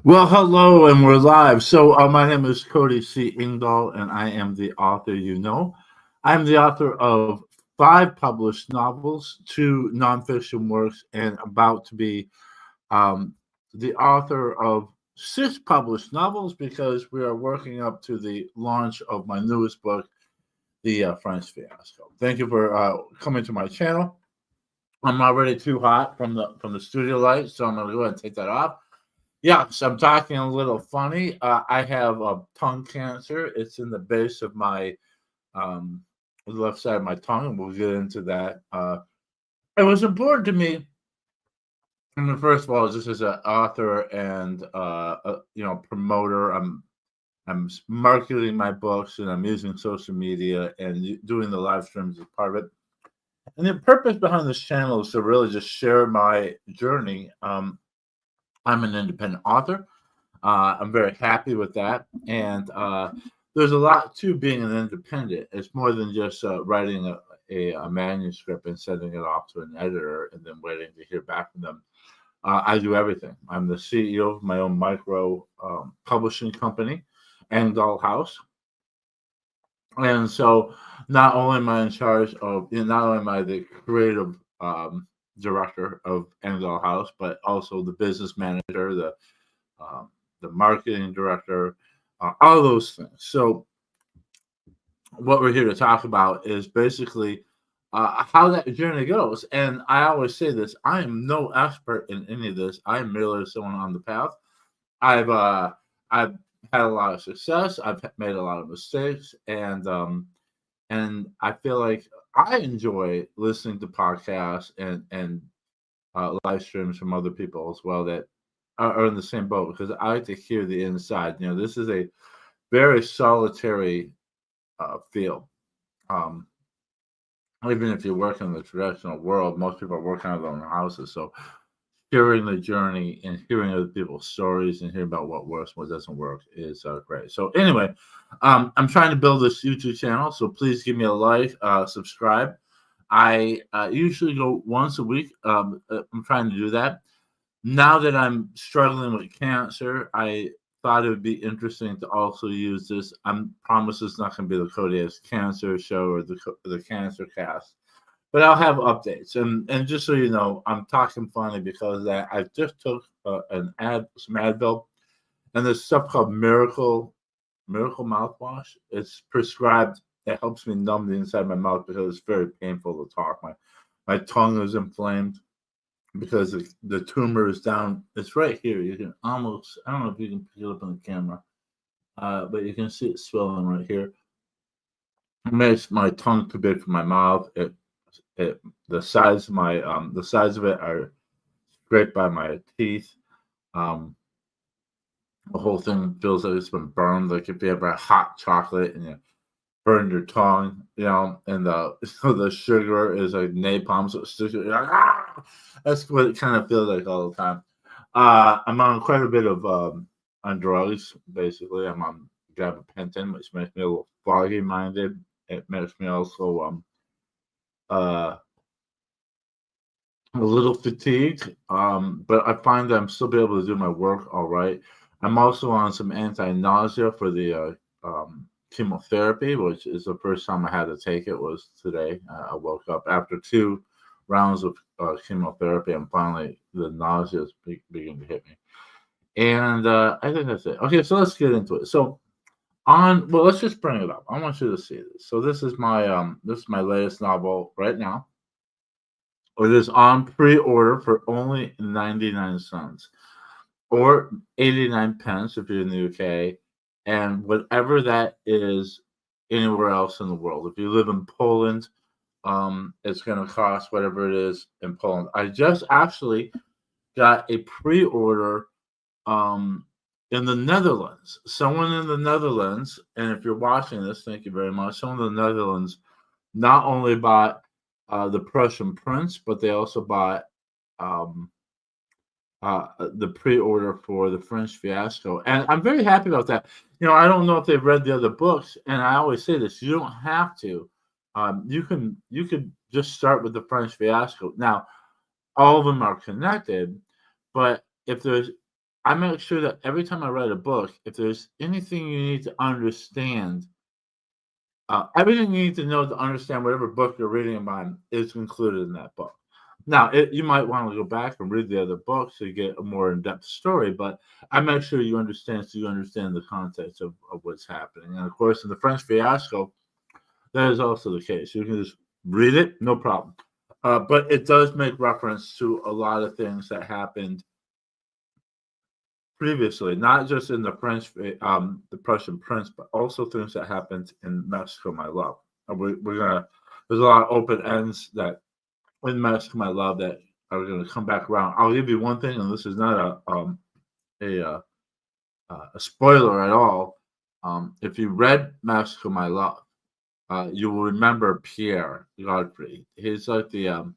Well, hello, and we're live. My name is Cody C. Ingdahl, and I am the author you know. I'm the author of five published novels, two nonfiction works, and about to be um, the author of six published novels because we are working up to the launch of my newest book, The French Fiasco. Thank you for coming to my channel. I'm already too hot from the studio light, so I'm going to go ahead and take that off. Yes, I'm talking a little funny. I have tongue cancer. It's in the base of my um, left side of my tongue, and we'll get into that. It was important to me. I mean, first of all, just as an author and promoter, I'm marketing my books and I'm using social media and doing the live streams as part of it. And the purpose behind this channel is to really just share my journey. I'm an independent author. I'm very happy with that. And there's a lot to being an independent. It's more than just writing a manuscript and sending it off to an editor and then waiting to hear back from them. I do everything. I'm the CEO of my own micro publishing company, Engdahl House. And so not only am I in charge of, not only am I the creative director of Engdahl House, but also the business manager, um, the marketing director, all those things. So, what we're here to talk about is basically how that journey goes. And I always say this: I am no expert in any of this. I am merely someone on the path. I've uh, I've had a lot of success. I've made a lot of mistakes, and I feel like I enjoy listening to podcasts and live streams from other people as well that are in the same boat because I like to hear the inside. This is a very solitary field. Um, Even if you work in the traditional world, most people are working out of their own houses. So hearing the journey and hearing other people's stories and hearing about what works, what doesn't work is great. So anyway, I'm trying to build this YouTube channel, so please give me a like, subscribe. I usually go once a week. I'm trying to do that. Now that I'm struggling with cancer, I thought it would be interesting to also use this. I promise it's not going to be the Cody has Cancer show or the Cancer Cast, but I'll have updates. And just so you know, I'm talking funny because I just took some Advil, and there's stuff called Miracle mouthwash. It's prescribed. It helps me numb the inside of my mouth because it's very painful to talk. My tongue is inflamed because the tumor is down. It's right here. You can almost, I don't know if you can pick it up on the camera, but you can see it swelling right here. It makes my tongue too big for my mouth. It the sides of it are scraped by my teeth. Um, the whole thing feels like it's been burned. Like if you ever had hot chocolate and you burn your tongue, and the sugar is like napalm, so it's sticks. You're like, ah! That's what it kind of feels like all the time. I'm on quite a bit of on drugs. Basically, I'm on gabapentin, which makes me a little foggy minded. It makes me also uh, a little fatigued, but I find that I'm still be able to do my work all right. I'm also on some anti-nausea for the chemotherapy, which is the first time I had to take it was today. I woke up after 2 rounds of chemotherapy. I'm finally the nausea is beginning to hit me, and I think that's it. Okay, so let's get into it. Let's just bring it up. I want you to see this. So this is my latest novel right now. It is on pre-order for only 99 cents or 89 pence if you're in the UK, and whatever that is anywhere else in the world. If you live in Poland, it's going to cost whatever it is in Poland. I just actually got a pre-order um, in the Netherlands. Someone in the Netherlands, and if you're watching this, thank you very much. Someone in the Netherlands not only bought the Prussian Prince, but they also bought um, the pre-order for the French Fiasco, and I'm very happy about that. I don't know if they've read the other books, and I always say this: you don't have to. You could just start with the French Fiasco. Now, all of them are connected, but if there's I make sure that every time I write a book, if there's anything you need to understand, everything you need to know to understand whatever book you're reading about is included in that book. Now, you might want to go back and read the other books to get a more in-depth story, but I make sure you understand so you understand the context of what's happening. And of course, in the French Fiasco, that is also the case. You can just read it, no problem. But it does make reference to a lot of things that happened previously, not just in the the Prussian Prince, but also things that happened in Mexico, My Love. We're gonna. There's a lot of open ends that in Mexico, My Love that are gonna come back around. I'll give you one thing, and this is not a, uh, a spoiler at all. If you read Mexico, My Love, you will remember Pierre Godfrey. He's like the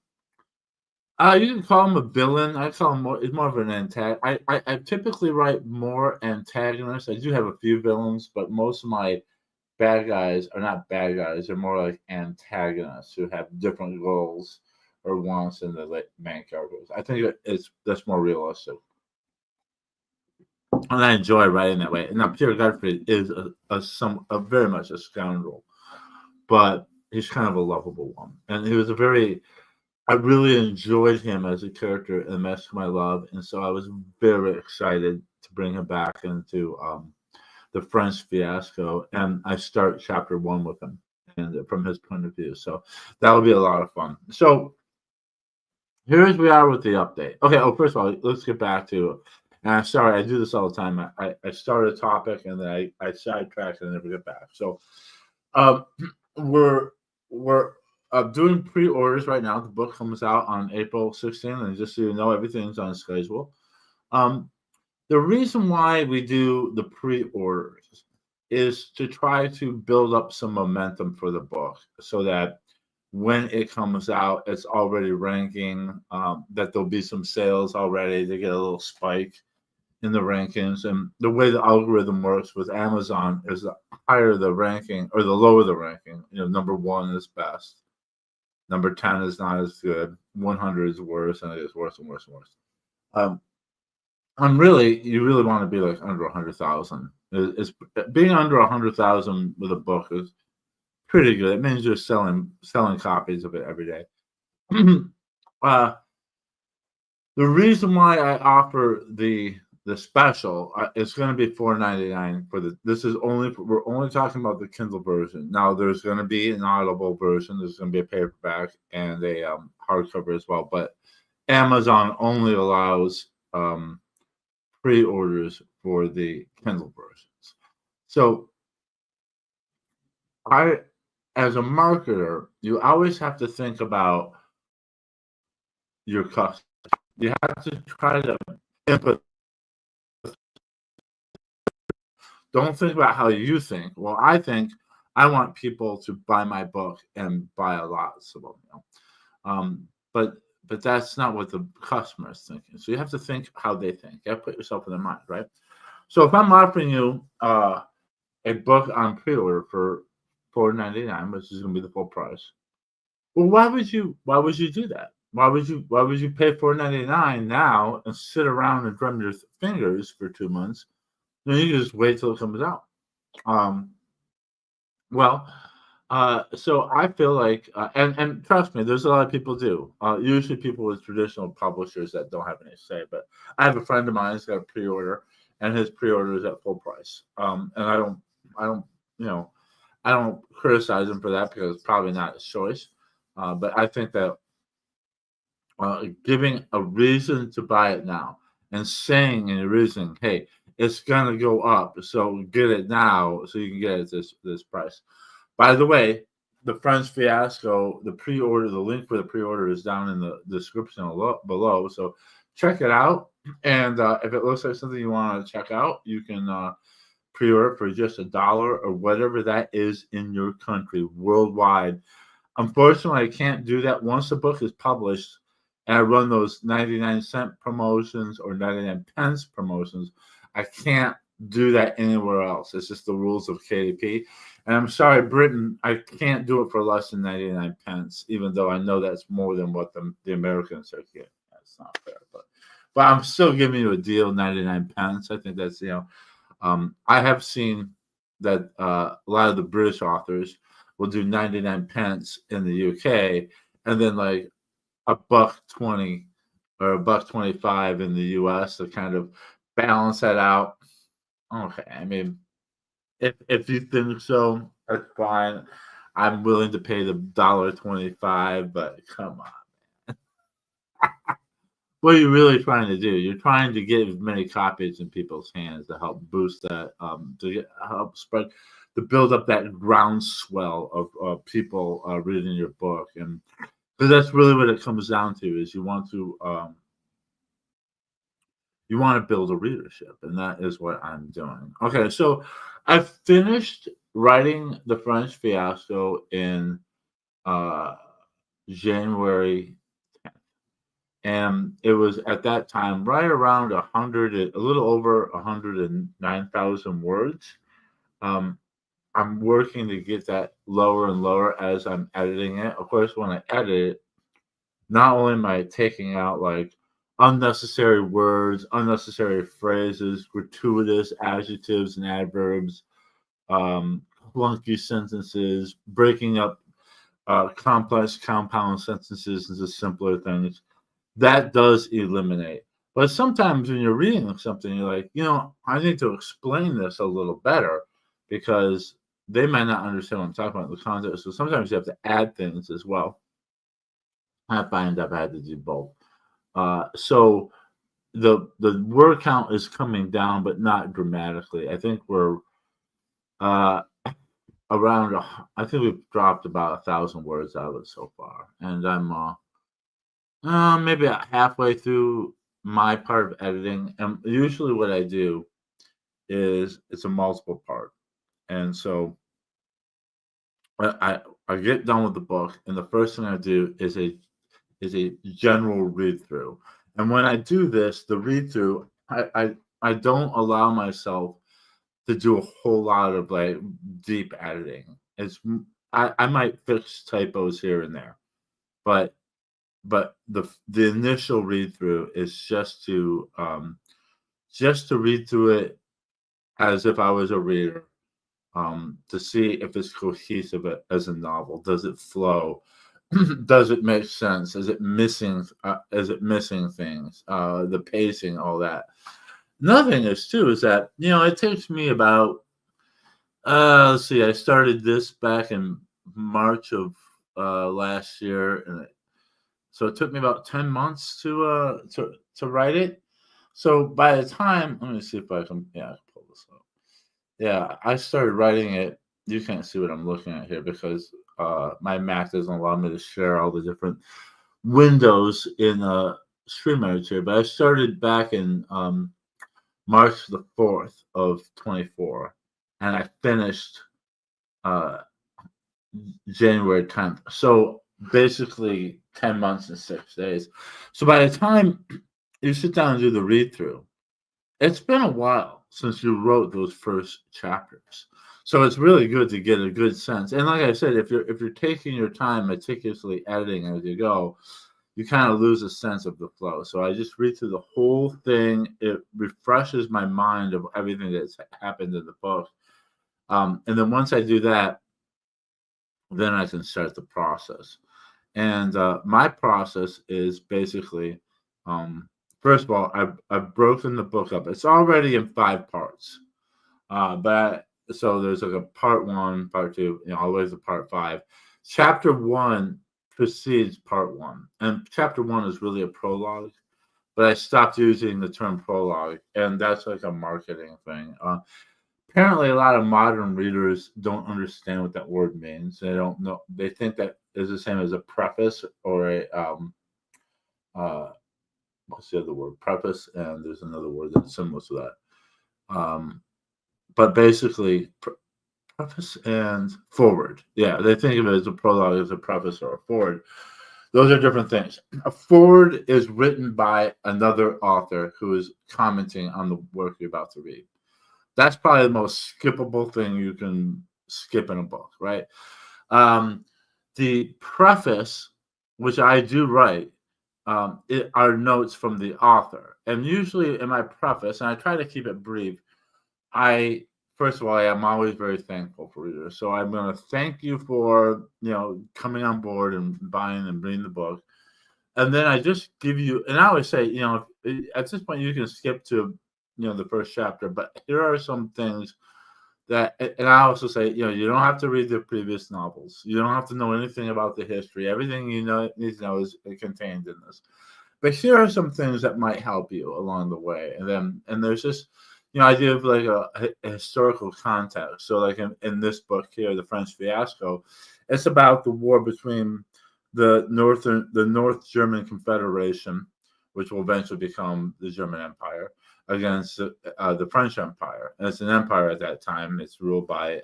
you can call him a villain. I call him more. He's more of an antagonist. I typically write more antagonists. I do have a few villains, but most of my bad guys are not bad guys. They're more like antagonists who have different goals or wants than the main characters. I think that's more realistic, and I enjoy writing that way. And now Pierre Godfrey is a very much a scoundrel, but he's kind of a lovable one, and he was a very I really enjoyed him as a character in Mask of My Love, and so I was very excited to bring him back into the French Fiasco, and I start chapter 1 with him and from his point of view. So that will be a lot of fun. So here's we are with the update. Okay. Oh, first of all, let's get back to. And I'm sorry, I do this all the time. I start a topic and then I sidetrack and I never get back. So um, we're doing pre-orders right now. The book comes out on April 16th, and just so you know, everything's on schedule. Um, the reason why we do the pre-orders is to try to build up some momentum for the book, so that when it comes out, it's already ranking. That there'll be some sales already to get a little spike in the rankings. And the way the algorithm works with Amazon is the higher the ranking or the lower the ranking. Number 1 is best. Number 10 is not as good. 100 is worse, and it gets worse and worse and worse. And really, you really want to be like under 100,000. It's being under 100,000 with a book is pretty good. It means you're selling copies of it every day. The reason why I offer the special it's going to be $4.99 for the. This is we're only talking about the Kindle version. Now there's going to be an Audible version. There's going to be a paperback and a hardcover as well. But Amazon only allows pre-orders for the Kindle versions. So as a marketer, you always have to think about your customers. You have to try to input. Don't think about how you think. Well, I think I want people to buy my book and buy a lot of them. But that's not what the customer is thinking. So you have to think how they think. You have to put yourself in their mind, right? So if I'm offering you a book on pre-order for $4.99, which is going to be the full price, well, why would you do that? Why would you pay $4.99 now and sit around and drum your fingers for 2 months? Then you can just wait till it comes out. So I feel like, and trust me, there's a lot of people do. Usually people with traditional publishers that don't have any say. But I have a friend of mine who's got a pre-order, and his pre-order is at full price. And I don't criticize him for that because it's probably not his choice. But I think that giving a reason to buy it now and saying in a reason, hey, it's gonna go up, so get it now so you can get it at this price. By the way, the French Fiasco, the pre-order, the link for the pre-order is down in the description below. So check it out, and if it looks like something you want to check out, you can pre-order for just $1 or whatever that is in your country worldwide. Unfortunately, I can't do that once the book is published and I run those 99-cent promotions or 99 pence promotions. I can't do that anywhere else. It's just the rules of KDP. And I'm sorry, Britain, I can't do it for less than 99 pence, even though I know that's more than what the Americans are getting. That's not fair. But but I'm still giving you a deal, 99 pence. I think that's, I have seen that a lot of the British authors will do 99 pence in the UK and then like a buck 20 or a buck 25 in the US to kind of balance that out. Okay, I mean, if you think so, that's fine. I'm willing to pay the $1.25, but come on. What are you really trying to do? You're trying to get as many copies in people's hands to help boost that, help spread, to build up that groundswell of people reading your book, and because that's really what it comes down to is you want to build a readership, and that is what I'm doing. Okay, so I finished writing the French Fiasco in uh, January, and it was at that time right around 100, a little over 109,000 words. Um, I'm working to get that lower and lower as I'm editing it. Of course, when I edit it, not only am I taking out like unnecessary words, unnecessary phrases, gratuitous adjectives and adverbs, um, clunky sentences, breaking up complex compound sentences into simpler things, that does eliminate. But sometimes when you're reading something, you're like, I need to explain this a little better because they might not understand what I'm talking about in the context. So sometimes you have to add things as well. I find I've had to do both. So the word count is coming down, but not dramatically. I think we're around. I think we've dropped about 1,000 words out of it so far, and I'm maybe halfway through my part of editing. And usually, what I do is it's a multiple part, and so I get done with the book, and the first thing I do is a general read through. And when I do this, the read through, I don't allow myself to do a whole lot of like deep editing. I might fix typos here and there, but the initial read through is just to read through it as if I was a reader, to see if it's cohesive as a novel. Does it flow? Does it make sense? Is it missing? Is it missing things? The pacing, all that. Another thing is too is that it takes me about let's see. I started this back in March of last year, and so it took me about 10 months to write it. So by the time, let me see if I can, yeah, I can pull this up. Yeah, I started writing it. You can't see what I'm looking at here because my Mac doesn't allow me to share all the different windows in StreamYard here. But I started back in March the 4th of 24, and I finished uh, January 10th. So basically 10 months and 6 days. So by the time you sit down and do the read through, it's been a while since you wrote those first chapters. So it's really good to get a good sense. And like I said, if you're taking your time meticulously editing as you go, you kind of lose a sense of the flow. So I just read through the whole thing. It refreshes my mind of everything that's happened in the book. And then once I do that, then I can start the process. And my process is basically, first of all, I've broken the book up. It's already in 5 parts, so there's like a part 1, part 2, all the way to part 5. Chapter 1 precedes part 1, and chapter 1 is really a prologue. But I stopped using the term prologue, and that's like a marketing thing. Apparently, a lot of modern readers don't understand what that word means. They don't know. They think that is the same as a preface or a what's the other word? Preface, and there's another word that's similar to that. But basically, preface and forward. Yeah, they think of it as a prologue, as a preface, or a forward. Those are different things. A forward is written by another author who is commenting on the work you're about to read. That's probably the most skippable thing you can skip in a book, right? The preface, which I do write, are notes from the author. And usually in my preface, and I try to keep it brief, I first of all, I am always very thankful for readers. So I'm going to thank you for coming on board and buying and reading the book. And then I just give you, and I always say, at this point you can skip to the first chapter, but here are some things that, and I also say, you don't have to read the previous novels. You don't have to know anything about the history. Everything you need to know is contained in this. But here are some things that might help you along the way. And there's this, idea of like a historical context. So like in this book here, The French Fiasco, it's about the war between the North German Confederation, which will eventually become the German Empire, against the French Empire. And it's an empire at that time. It's ruled by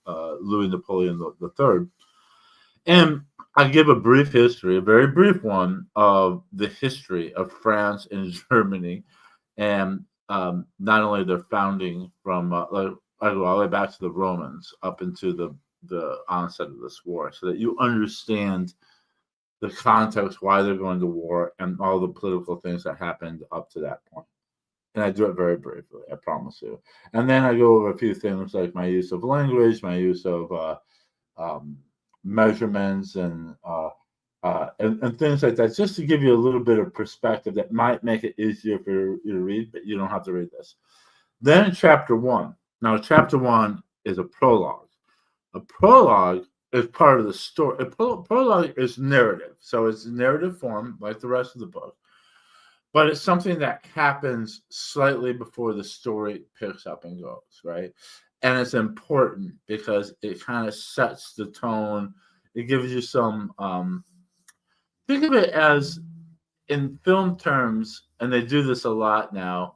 Louis Napoleon III. And I give a brief history, a very brief one, of the history of France and Germany, and not only their founding from all the way back to the Romans up into the onset of this war, so that you understand the context, why they're going to war, and all the political things that happened up to that point. And I do it very briefly, I promise you. And then I go over a few things like my use of language, my use of measurements, and things like that, just to give you a little bit of perspective that might make it easier for you to read, but you don't have to read this. Then chapter 1. Now, chapter 1 is a prologue. A prologue is part of the story. A prologue is narrative. So it's narrative form, like the rest of the book. But it's something that happens slightly before the story picks up and goes, right? And it's important because it kind of sets the tone. It gives you some, think of it as, in film terms, and they do this a lot now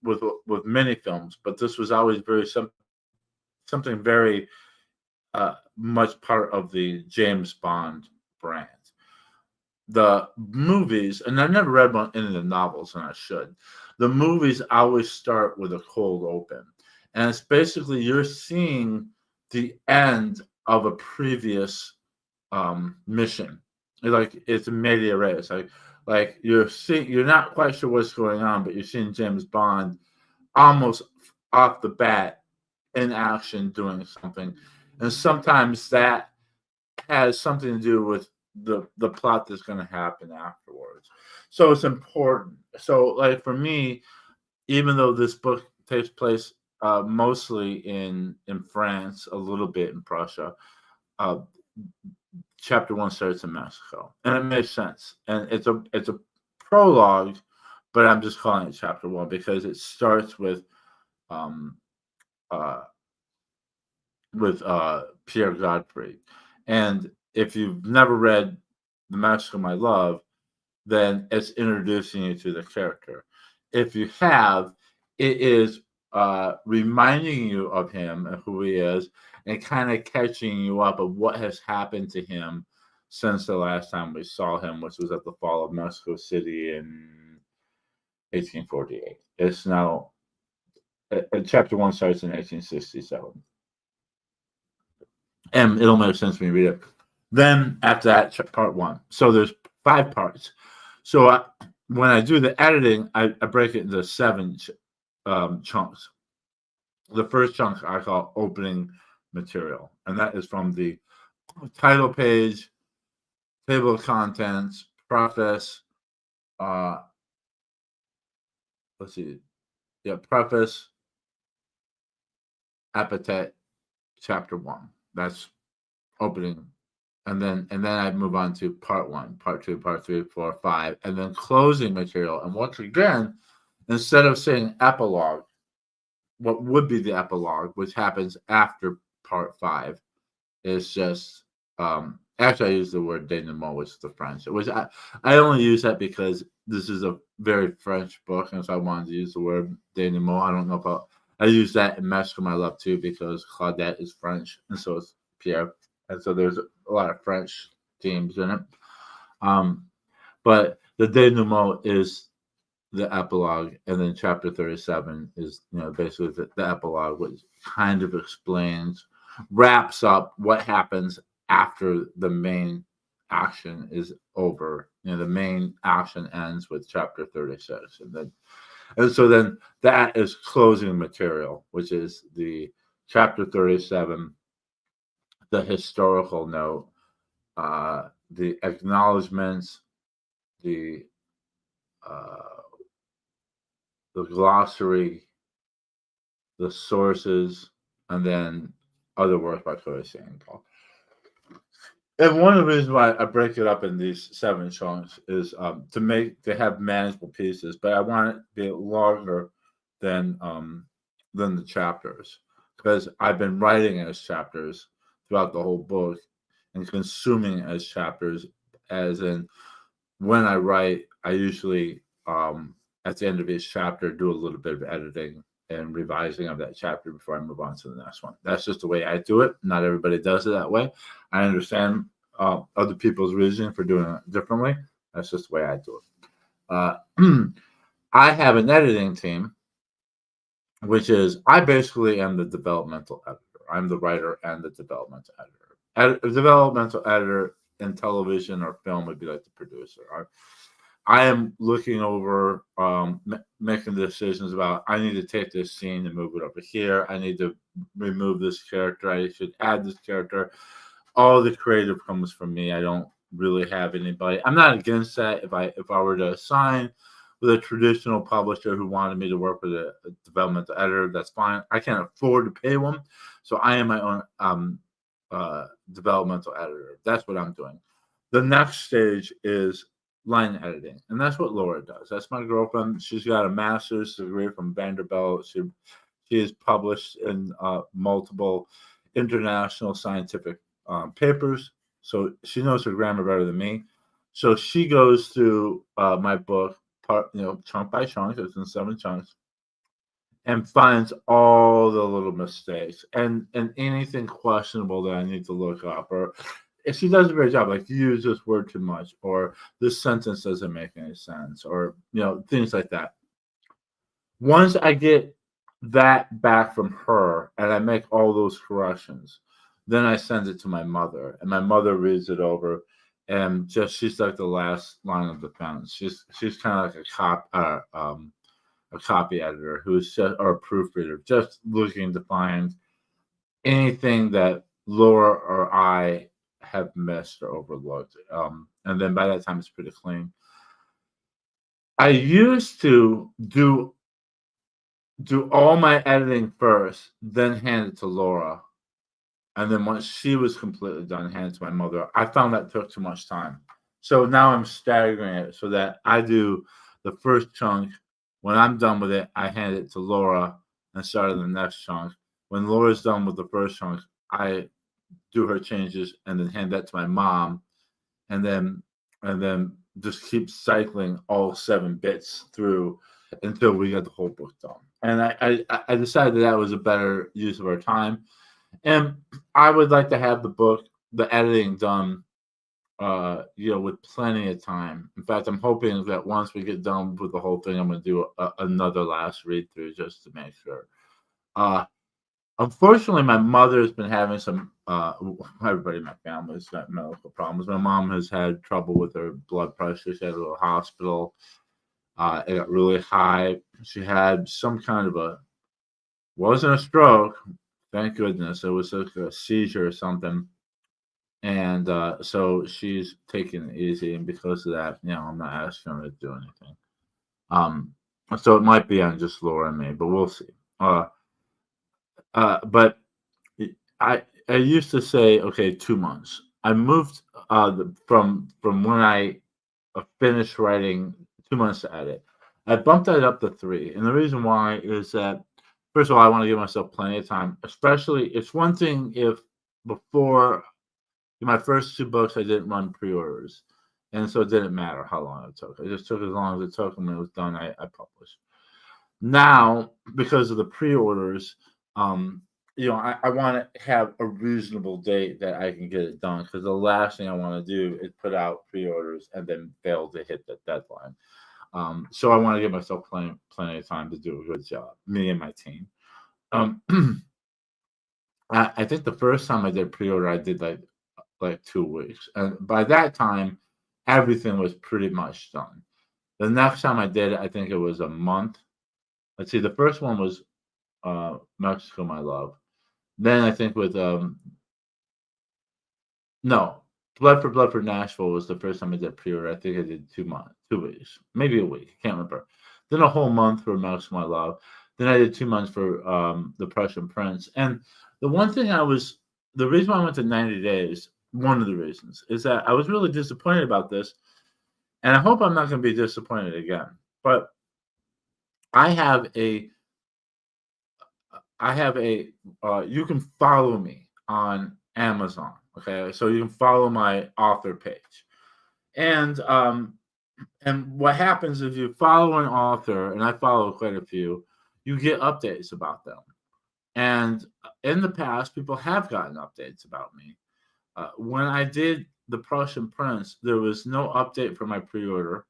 with many films, but this was always something very much part of the James Bond brand. The movies, and I've never read any of the novels, and I should. The movies always start with a cold open, and it's basically you're seeing the end of a previous mission. It's a media res. Like you're not quite sure what's going on, but you're seeing James Bond almost off the bat in action doing something, and sometimes that has something to do with the plot that's going to happen afterwards. So it's important. So like for me, even though this book takes place mostly in France, a little bit in Prussia, chapter 1 starts in Mexico, and it makes sense. And it's a prologue, but I'm just calling it chapter 1 because it starts with Pierre Godfrey. And if you've never read The Mask of My Love, then it's introducing you to the character. If you have, it is reminding you of him and who he is, and kind of catching you up of what has happened to him since the last time we saw him, which was at the fall of Mexico City in 1848. It's now, chapter 1 starts in 1867. And it'll make sense when you read it. Then after that, part 1. So there's 5 parts. So when I do the editing, I break it into 7 chunks. The first chunk I call opening material, and that is from the title page, table of contents, preface, preface, appetite, chapter 1. That's opening. And then I move on to part 1, part 2, part 3, 4, 5, and then closing material. And once again, instead of saying epilogue, what would be the epilogue, which happens after part 5, is just actually I use the word denouement, which is the French. I only use that because this is a very French book, and so I wanted to use the word denouement. I don't know if I use that in Mask of My Love too, because Claudette is French, and so is Pierre. And so there's a lot of French themes in it. But the denouement is the epilogue, and then chapter 37 is basically the epilogue, which kind of explains, wraps up what happens after the main action is over. The main action ends with chapter 36, and so then that is closing material, which is the chapter 37, the historical note, the acknowledgments, the uh, the glossary, the sources, and then other works by Cody Sandoval. And one of the reasons why I break it up in these 7 chunks is to have manageable pieces, but I want it to be longer than the chapters, because I've been writing as chapters throughout the whole book and consuming it as chapters. As in, when I write, I usually at the end of each chapter do a little bit of editing and revising of that chapter before I move on to the next one. That's just the way I do it. Not everybody does it that way. I understand other people's reasoning for doing it differently. That's just the way I do it. I have an editing team, which is I basically am the developmental editor. I'm the writer and the developmental editor. A developmental editor in television or film would be like the producer. I am looking over, making decisions about, I need to take this scene and move it over here. I need to remove this character. I should add this character. All the creative comes from me. I don't really have anybody. I'm not against that. If I were to sign with a traditional publisher who wanted me to work with a developmental editor, that's fine. I can't afford to pay one, so I am my own developmental editor. That's what I'm doing. The next stage is line editing, and that's what Laura does. That's my girlfriend. She's got a master's degree from Vanderbilt. She is published in multiple international scientific papers, so she knows her grammar better than me. So she goes through my book, chunk by chunk. It's in 7 chunks, and finds all the little mistakes and anything questionable that I need to look up, or if she does a great job, like you use this word too much, or this sentence doesn't make any sense, or things like that. Once I get that back from her and I make all those corrections, then I send it to my mother, and my mother reads it over, and she's like the last line of defense. She's kind of like a copy editor who's just, or a proofreader, just looking to find anything that Laura or I have missed or overlooked. And then by that time, it's pretty clean. I used to do all my editing first, then hand it to Laura. And then once she was completely done, hand it to my mother. I found that took too much time. So now I'm staggering it so that I do the first chunk. When I'm done with it, I hand it to Laura and start on the next chunk. When Laura's done with the first chunk, I do her changes and then hand that to my mom, and then just keep cycling all 7 bits through until we get the whole book done. And I decided that was a better use of our time, and I would like to have the editing done with plenty of time. In fact, I'm hoping that once we get done with the whole thing, I'm going to do another last read through just to make sure. Unfortunately, my mother has been having some. Everybody in my family has got medical problems. My mom has had trouble with her blood pressure. She had to go to the hospital. It got really high. She had some kind of wasn't a stroke, thank goodness. It was like a seizure or something. And so she's taking it easy, and because of that, I'm not asking her to do anything. So it might be on just Laura and me, but we'll see. But I used to say, okay, 2 months. I moved from when I finished writing 2 months to edit. I bumped that up to 3, and the reason why is that, first of all, I want to give myself plenty of time. Especially, it's one thing if before my first 2 books I didn't run pre-orders, and so it didn't matter how long it took. It just took as long as it took, and when it was done, I published. Now, because of the pre-orders, I want to have a reasonable date that I can get it done, because the last thing I want to do is put out pre-orders and then fail to hit the deadline. So I want to give myself plenty of time to do a good job, me and my team. I think the first time I did pre-order, I did like like 2 weeks. And by that time, everything was pretty much done. The next time I did it, I think it was a month. Let's see, the first one was Mexico, My Love. Then I think with no, Blood for Nashville was the first time I did pre-order. I think I did 2 months, 2 weeks, maybe a week. I can't remember. Then a whole month for Mexico, My Love. Then I did 2 months for the Prussian Prince. And the one thing the reason why I went to 90 days, one of the reasons, is that I was really disappointed about this. And I hope I'm not going to be disappointed again. But I have a you can follow me on Amazon. Okay, so you can follow my author page, and what happens if you follow an author, and I follow quite a few, you get updates about them. And in the past, people have gotten updates about me. When I did the Prussian Prince, there was no update for my pre-order.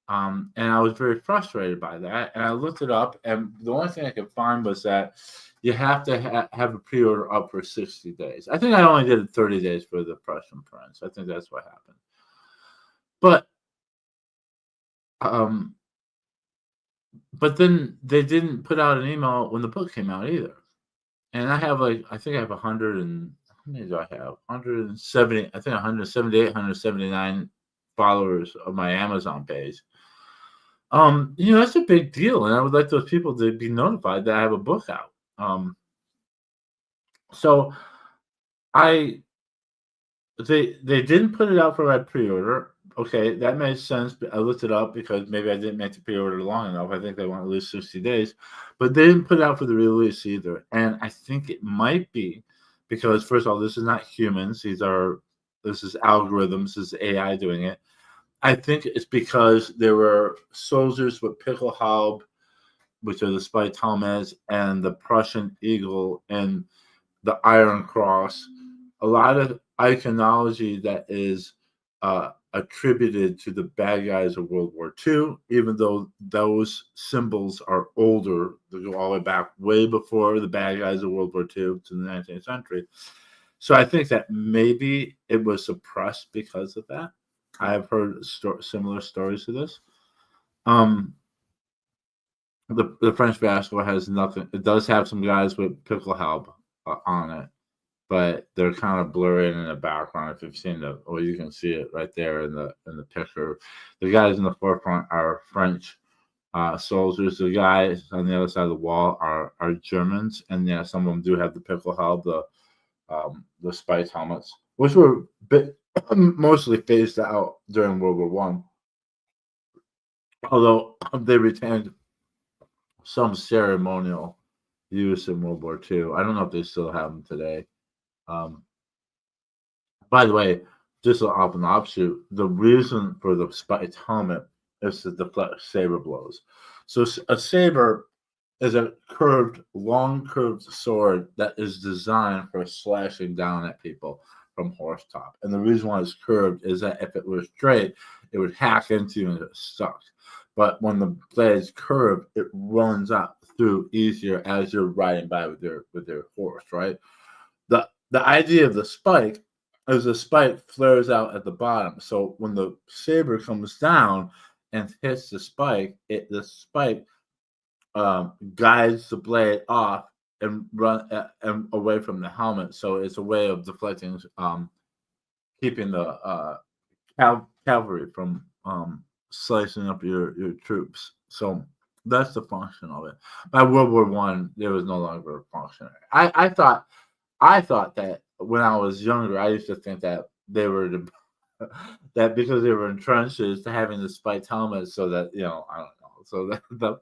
And I was very frustrated by that. And I looked it up, and the only thing I could find was that you have to have a pre-order up for 60 days. I think I only did it 30 days for the Prussian Prince. I think that's what happened. But then they didn't put out an email when the book came out either. And I think I have 100 and how many do I have? 170, I think 178, 179 followers of my Amazon page. That's a big deal, and I would like those people to be notified that I have a book out. So they didn't put it out for my pre-order. Okay, that made sense. I looked it up because maybe I didn't make the pre-order long enough. I think they want at least 60 days, but they didn't put it out for the release either. And I think it might be because, first of all, this is not humans. This is algorithms. This is AI doing it. I think it's because there were soldiers with Pickelhaube, which are the spiked helmets, and the Prussian Eagle and the Iron Cross. A lot of iconology that is attributed to the bad guys of World War II, even though those symbols are older. They go all the way back way before the bad guys of World War II to the 19th century. So I think that maybe it was suppressed because of that. I have heard similar stories to this. The French Fiasco has nothing. It does have some guys with Pickelhaube on it, but they're kind of blurry in the background. If you've seen you can see it right there in the picture. The guys in the forefront are French soldiers. The guys on the other side of the wall are Germans, and yeah, some of them do have the Pickelhaube, the spiked helmets, which were mostly phased out during World War One, although they retained some ceremonial use in World War II. I don't know if they still have them today. By the way, just off an offshoot, the reason for the spiked helmet is to deflect saber blows. So a saber is a long curved sword that is designed for slashing down at people from horsetop. And the reason why it's curved is that if it was straight, it would hack into you and get stuck. But when the blade is curved, it runs out through easier as you're riding by with your horse, right? The idea of the spike is the spike flares out at the bottom. So when the saber comes down and hits the spike, the spike guides the blade off and run and away from the helmet. So it's a way of deflecting, keeping the cavalry from slicing up your troops. So that's the function of it. By World War One, there was no longer a function. I thought that when I was younger, I used to think that they were that because they were in trenches, to having the spiked helmets, so that I don't know, so that the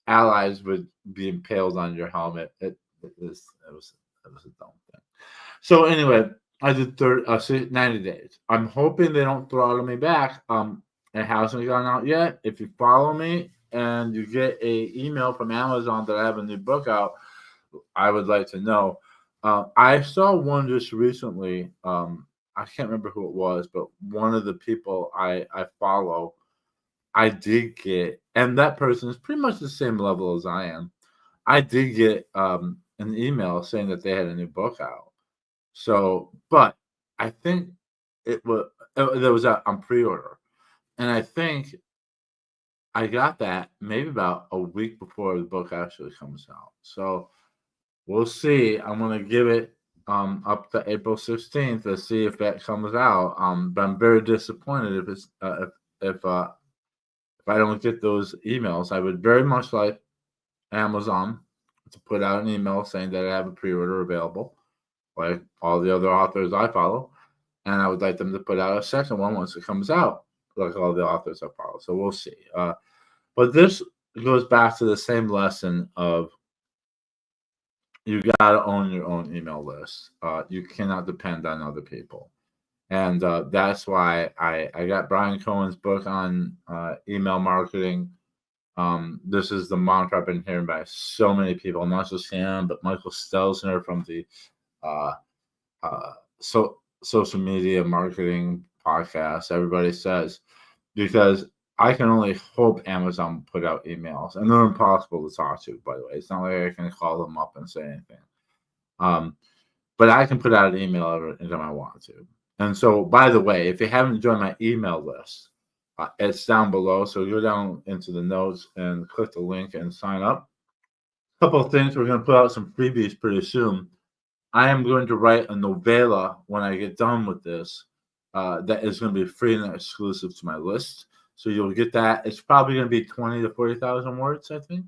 Allies would be impaled on your helmet. It was a dumb thing. So anyway, I did 90 days. I'm hoping they don't throttle me back. It hasn't gone out yet. If you follow me and you get a email from Amazon that I have a new book out, I would like to know. I saw one just recently. I can't remember who it was, but one of the people I follow, I did get, and that person is pretty much the same level as I am. I did get an email saying that they had a new book out. So, but I think there was on pre-order, and I think I got that maybe about a week before the book actually comes out. So we'll see. I'm gonna give it up to April 16th to see if that comes out. But I'm very disappointed if it's if I don't get those emails. I would very much like Amazon to put out an email saying that I have a pre-order available, like all the other authors I follow, and I would like them to put out a second one once it comes out, like all the authors I follow. So we'll see. But this goes back to the same lesson of you got to own your own email list. You cannot depend on other people. And that's why I got Brian Cohen's book on email marketing. This is the mantra I've been hearing by so many people, not just him, but Michael Stelzner from the uh, social media marketing podcast. Everybody says, because I can only hope Amazon put out emails, and they're impossible to talk to, by the way. It's not like I can call them up and say anything. But I can put out an email anytime I want to. And so, by the way, if you haven't joined my email list, it's down below. So go down into the notes and click the link and sign up. A couple of things. We're going to put out some freebies pretty soon. I am going to write a novella when I get done with this that is going to be free and exclusive to my list. So you'll get that. It's probably going to be 20 to 40,000 words, I think.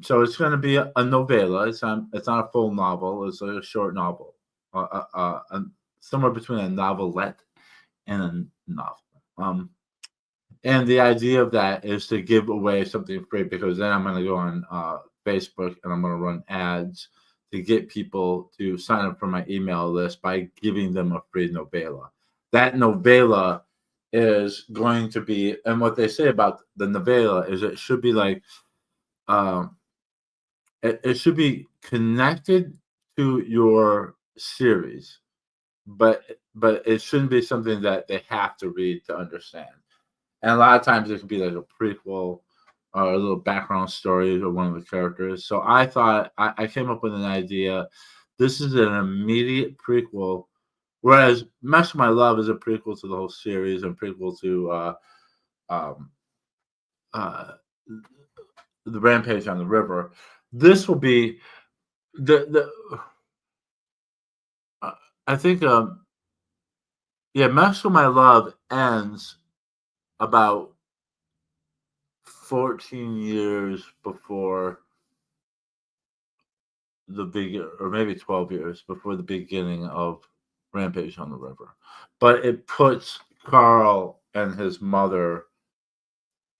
So it's going to be a novella. It's not a full novel. It's like a short novel, somewhere between a novelette and a novel. And the idea of that is to give away something free, because then I'm going to go on Facebook and I'm going to run ads to get people to sign up for my email list by giving them a free novella. That novella is going to be, and what they say about the novella is it should be like, it should be connected to your series, but it shouldn't be something that they have to read to understand. And a lot of times it could be like a prequel or a little background story of one of the characters. So I thought I came up with an idea. This is an immediate prequel, whereas Mesh My Love is a prequel to the whole series and prequel to the Rampage on the River. This will be I think Mesh My Love ends about 14 years before or maybe 12 years before the beginning of Rampage on the River. But it puts Carl and his mother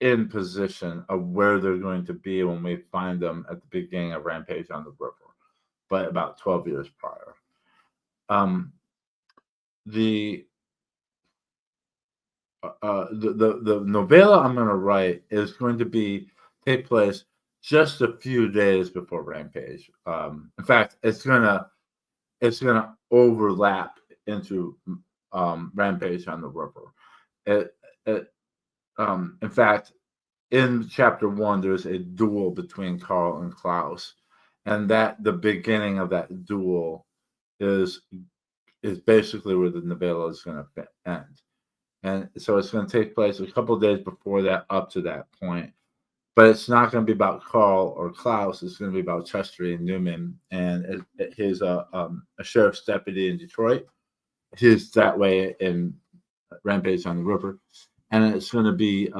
in position of where they're going to be when we find them at the beginning of Rampage on the River, but about 12 years prior. The novella I'm going to write is going to take place just a few days before Rampage. In fact, it's gonna overlap into Rampage on the River. In fact, in chapter 1, there's a duel between Carl and Klaus, and that the beginning of that duel is basically where the novella is going to end. And so it's going to take place a couple of days before that, up to that point. But it's not going to be about Carl or Klaus. It's going to be about Chester and Newman, and he's a sheriff's deputy in Detroit. He's that way in Rampage on the River, and it's going to be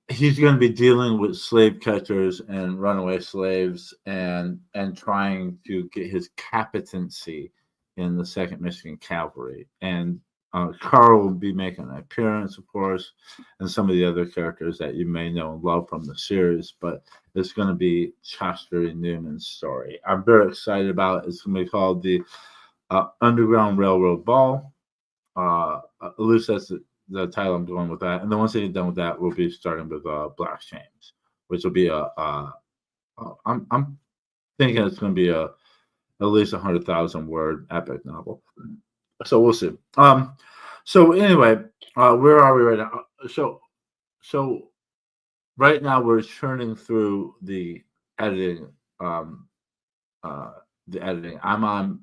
he's going to be dealing with slave catchers and runaway slaves, and trying to get his captaincy in the 2nd Michigan Cavalry. And Carl will be making an appearance, of course, and some of the other characters that you may know and love from the series. But it's going to be Chester and Newman's story. I'm very excited about it. It's going to be called the Underground Railroad Ball. At least that's the title I'm going with that. And then once I get done with that, we'll be starting with Black James, which will be I'm thinking it's going to be at least 100,000 word epic novel. So we'll see. So anyway, where are we right now? So right now we're churning through the editing the editing. I'm on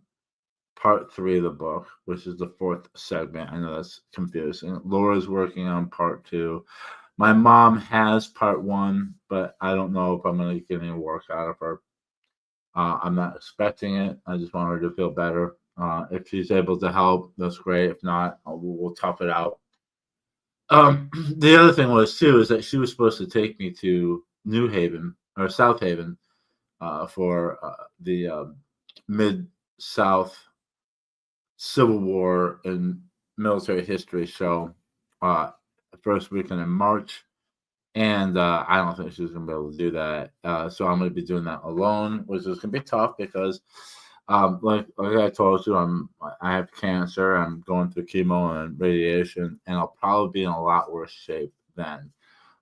part 3 of the book, which is the 4th segment. I know that's confusing. Laura's working on part 2. My mom has part 1, but I don't know if I'm going to get any work out of her. I'm not expecting it. I just want her to feel better. If she's able to help, that's great. If not, we'll tough it out. The other thing was too is that she was supposed to take me to New Haven or South Haven for the Mid South Civil War and military history show the first weekend in March. And I don't think she's going to be able to do that. So I'm going to be doing that alone, which is going to be tough because, like I told you, I have cancer. I'm going through chemo and radiation, and I'll probably be in a lot worse shape then.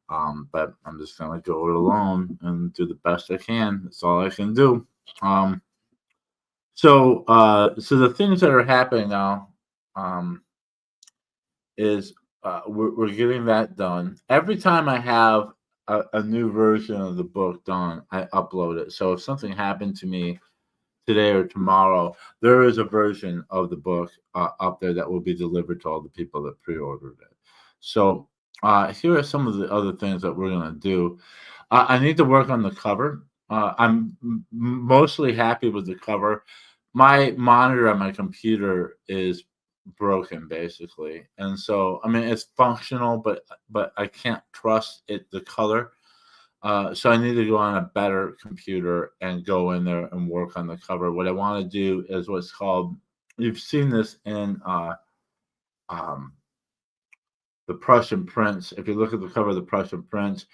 But I'm just going to go it alone and do the best I can. That's all I can do. So the things that are happening now is we're getting that done. Every time I have a new version of the book done, I upload it. So if something happened to me today or tomorrow, there is a version of the book up there that will be delivered to all the people that pre-ordered it. So here are some of the other things that we're going to do. I need to work on the cover. I'm mostly happy with the cover. My monitor on my computer is broken basically, and so I mean it's functional, but I can't trust it the color. So I need to go on a better computer and go in there and work on the cover. What I want to do is what's called, you've seen this in um, the Prussian Prince. If you look at the cover of the Prussian Prince,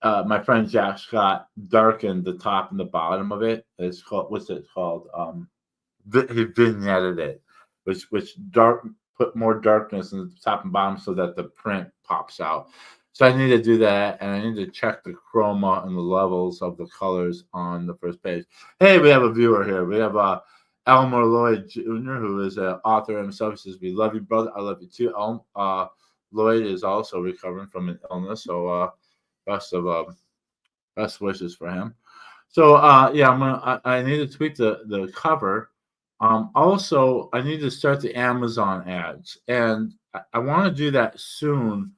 my friend Jack Scott darkened the top and the bottom of it. It's called, what's it called? He vignetted it, which put more darkness in the top and bottom so that the print pops out. So I need to do that, and I need to check the chroma and the levels of the colors on the first page. Hey, we have a viewer here. We have Elmer Lloyd Jr., who is an author himself. He says, "We love you, brother. I love you too." Lloyd is also recovering from an illness, so best wishes for him. So yeah, I need to tweak the cover. Also, I need to start the Amazon ads, and I want to do that soon.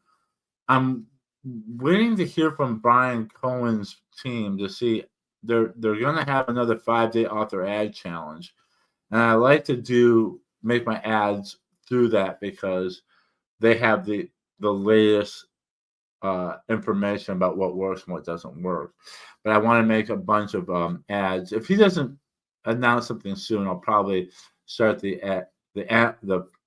I'm waiting to hear from Brian Cohen's team to see they're going to have another 5-day author ad challenge, and I like to make my ads through that because they have the latest information about what works and what doesn't work. But I want to make a bunch of ads. If he doesn't announce something soon, I'll probably start the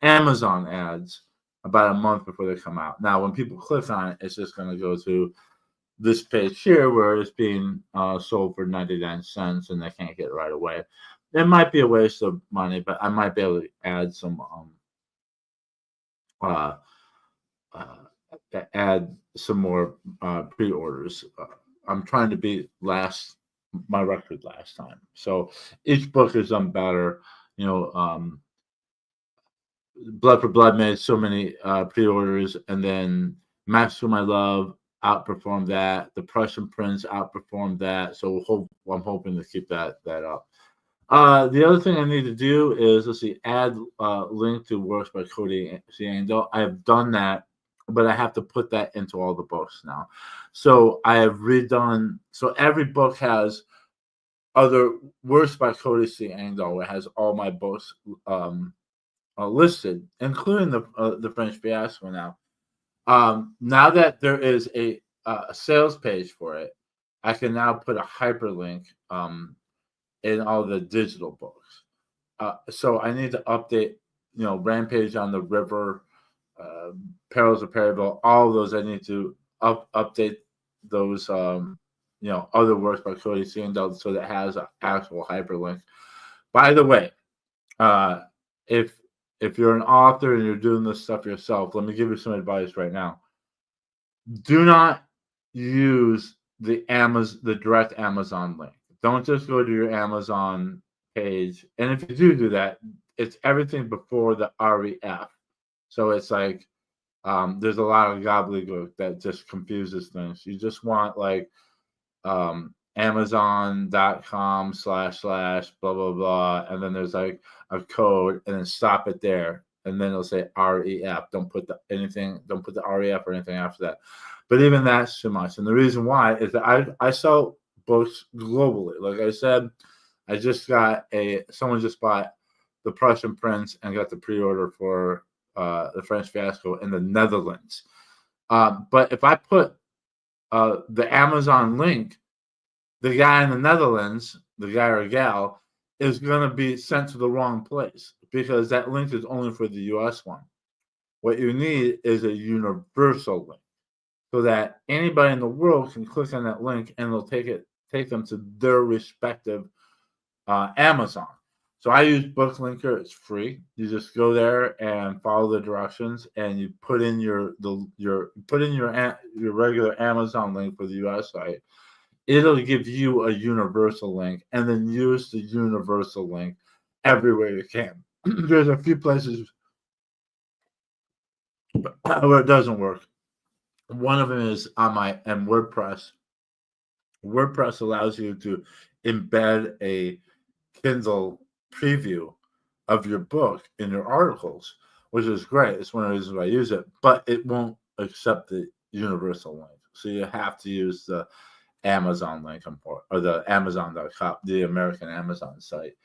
Amazon ads about a month before they come out. Now, when people click on it, it's just going to go to this page here where it's being sold for 99 cents and they can't get it right away. It might be a waste of money, but I might be able to add some more pre-orders. I'm trying to beat my record last time. So each book is done better. You know, Blood for Blood made so many pre-orders, and then Max for My Love outperformed that. The Prussian Prince outperformed that. So I'm hoping to keep that up. The other thing I need to do is, let's see, add link to works by Cody C. Angel. I have done that, but I have to put that into all the books now. So I have redone. So every book has other works by Cody C. Angel. It has all my books listed, including the French Fiasco now. Now that there is a sales page for it, I can now put a hyperlink in all the digital books. So I need to update, Rampage on the River, Perils of Perryville, all of those. I need to update those, other works by Cody Seandel so that has an actual hyperlink. By the way, if you're an author and you're doing this stuff yourself, let me give you some advice right now. Do not use the direct Amazon link. Don't just go to your Amazon page. And if you do that, it's everything before the REF. So it's like there's a lot of gobbledygook that just confuses things. You just want Amazon.com// blah blah, and then there's like a code, and then stop it there, and then it'll say REF. Don't put the REF or anything after that. But even that's too much. And the reason why is that I sell books globally. Like I said, someone just bought The Prussian Prince and got the pre-order for the French Fiasco in the Netherlands. But if I put the Amazon link, the guy in the Netherlands, the guy or gal, is going to be sent to the wrong place because that link is only for the US one. What you need is a universal link so that anybody in the world can click on that link and it'll take them to their respective Amazon. So I use BookLinker. It's free. You just go there and follow the directions, and you put in your regular Amazon link for the US site. It'll give you a universal link, and then use the universal link everywhere you can. There's a few places where it doesn't work. One of them is on my WordPress. WordPress allows you to embed a Kindle preview of your book in your articles, which is great. It's one of the reasons why I use it, but it won't accept the universal link. So you have to use the Amazon link or the Amazon.com, the American Amazon site.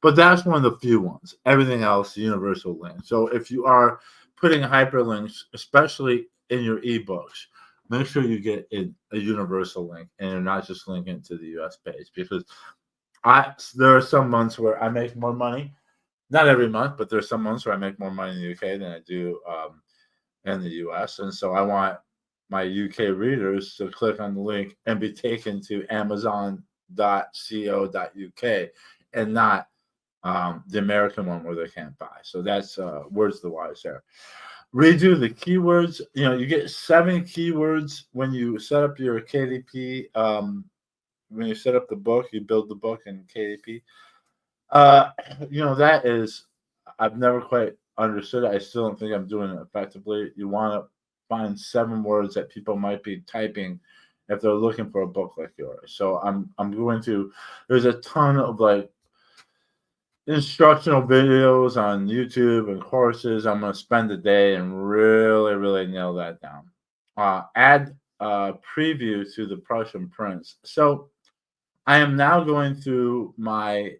But that's one of the few ones. Everything else, universal link. So if you are putting hyperlinks, especially in your ebooks, make sure you get a universal link and you're not just linking to the US page, because there are some months where I make more money. Not every month, but there's some months where I make more money in the UK than I do in the US. And so I want my UK readers to click on the link and be taken to amazon.co.uk and not the American one where they can't buy. So that's words to the wise there. Redo the keywords. You get 7 keywords when you set up your KDP. When you set up the book, you build the book in KDP. That is, I've never quite understood it. I still don't think I'm doing it effectively. You want to find 7 words that people might be typing if they're looking for a book like yours. So there's a ton of like instructional videos on YouTube and courses. I'm going to spend the day and really, really nail that down. Add a preview to the Prussian Prince. So I am now going through my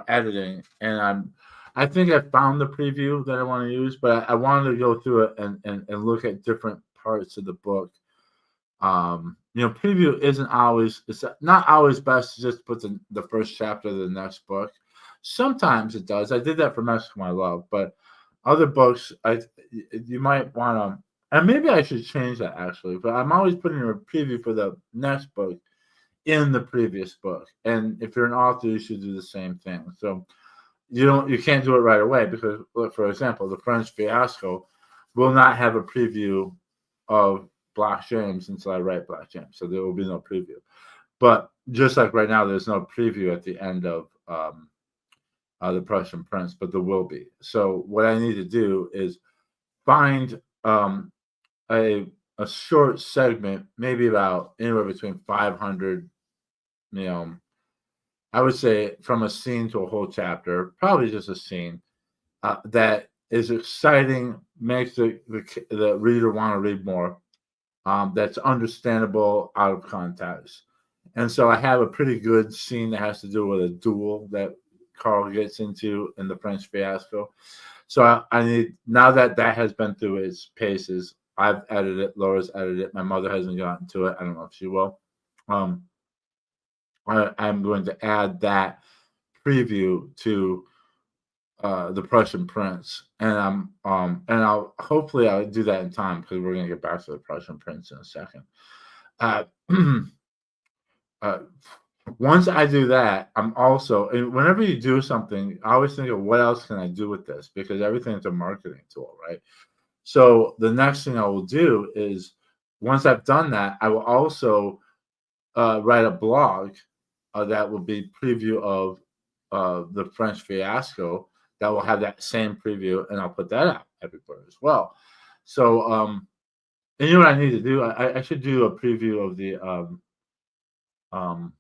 editing, and I think I found the preview that I want to use, but I wanted to go through it and look at different parts of the book. Preview it's not always best to just put the first chapter of the next book. Sometimes it does. I did that for Mexico My Love, but other books, you might want to, and maybe I should change that actually, but I'm always putting a preview for the next book in the previous book. And if you're an author, you should do the same thing. So you can't do it right away because, for example, the French Fiasco will not have a preview of Black James until I write Black James. So there will be no preview. But just like right now, there's no preview at the end of the Prussian Prince, but there will be. So what I need to do is find a short segment, maybe about anywhere between 500, I would say from a scene to a whole chapter, probably just a scene that is exciting, makes the reader want to read more, that's understandable out of context. And so I have a pretty good scene that has to do with a duel that Carl gets into in the French Fiasco. So I need, now that has been through its paces, I've edited it, Laura's edited it, my mother hasn't gotten to it. I don't know if she will. I'm going to add that preview to the Prussian Prince, and I'll do that in time because we're going to get back to the Prussian Prince in a second. Once I do that, and whenever you do something, I always think of what else can I do with this, because everything's a marketing tool, right? So the next thing I will do is, once I've done that, I will also write a blog that will be preview of the French Fiasco that will have that same preview, and I'll put that out everywhere as well. So, and you know what I need to do? I should do a preview of um,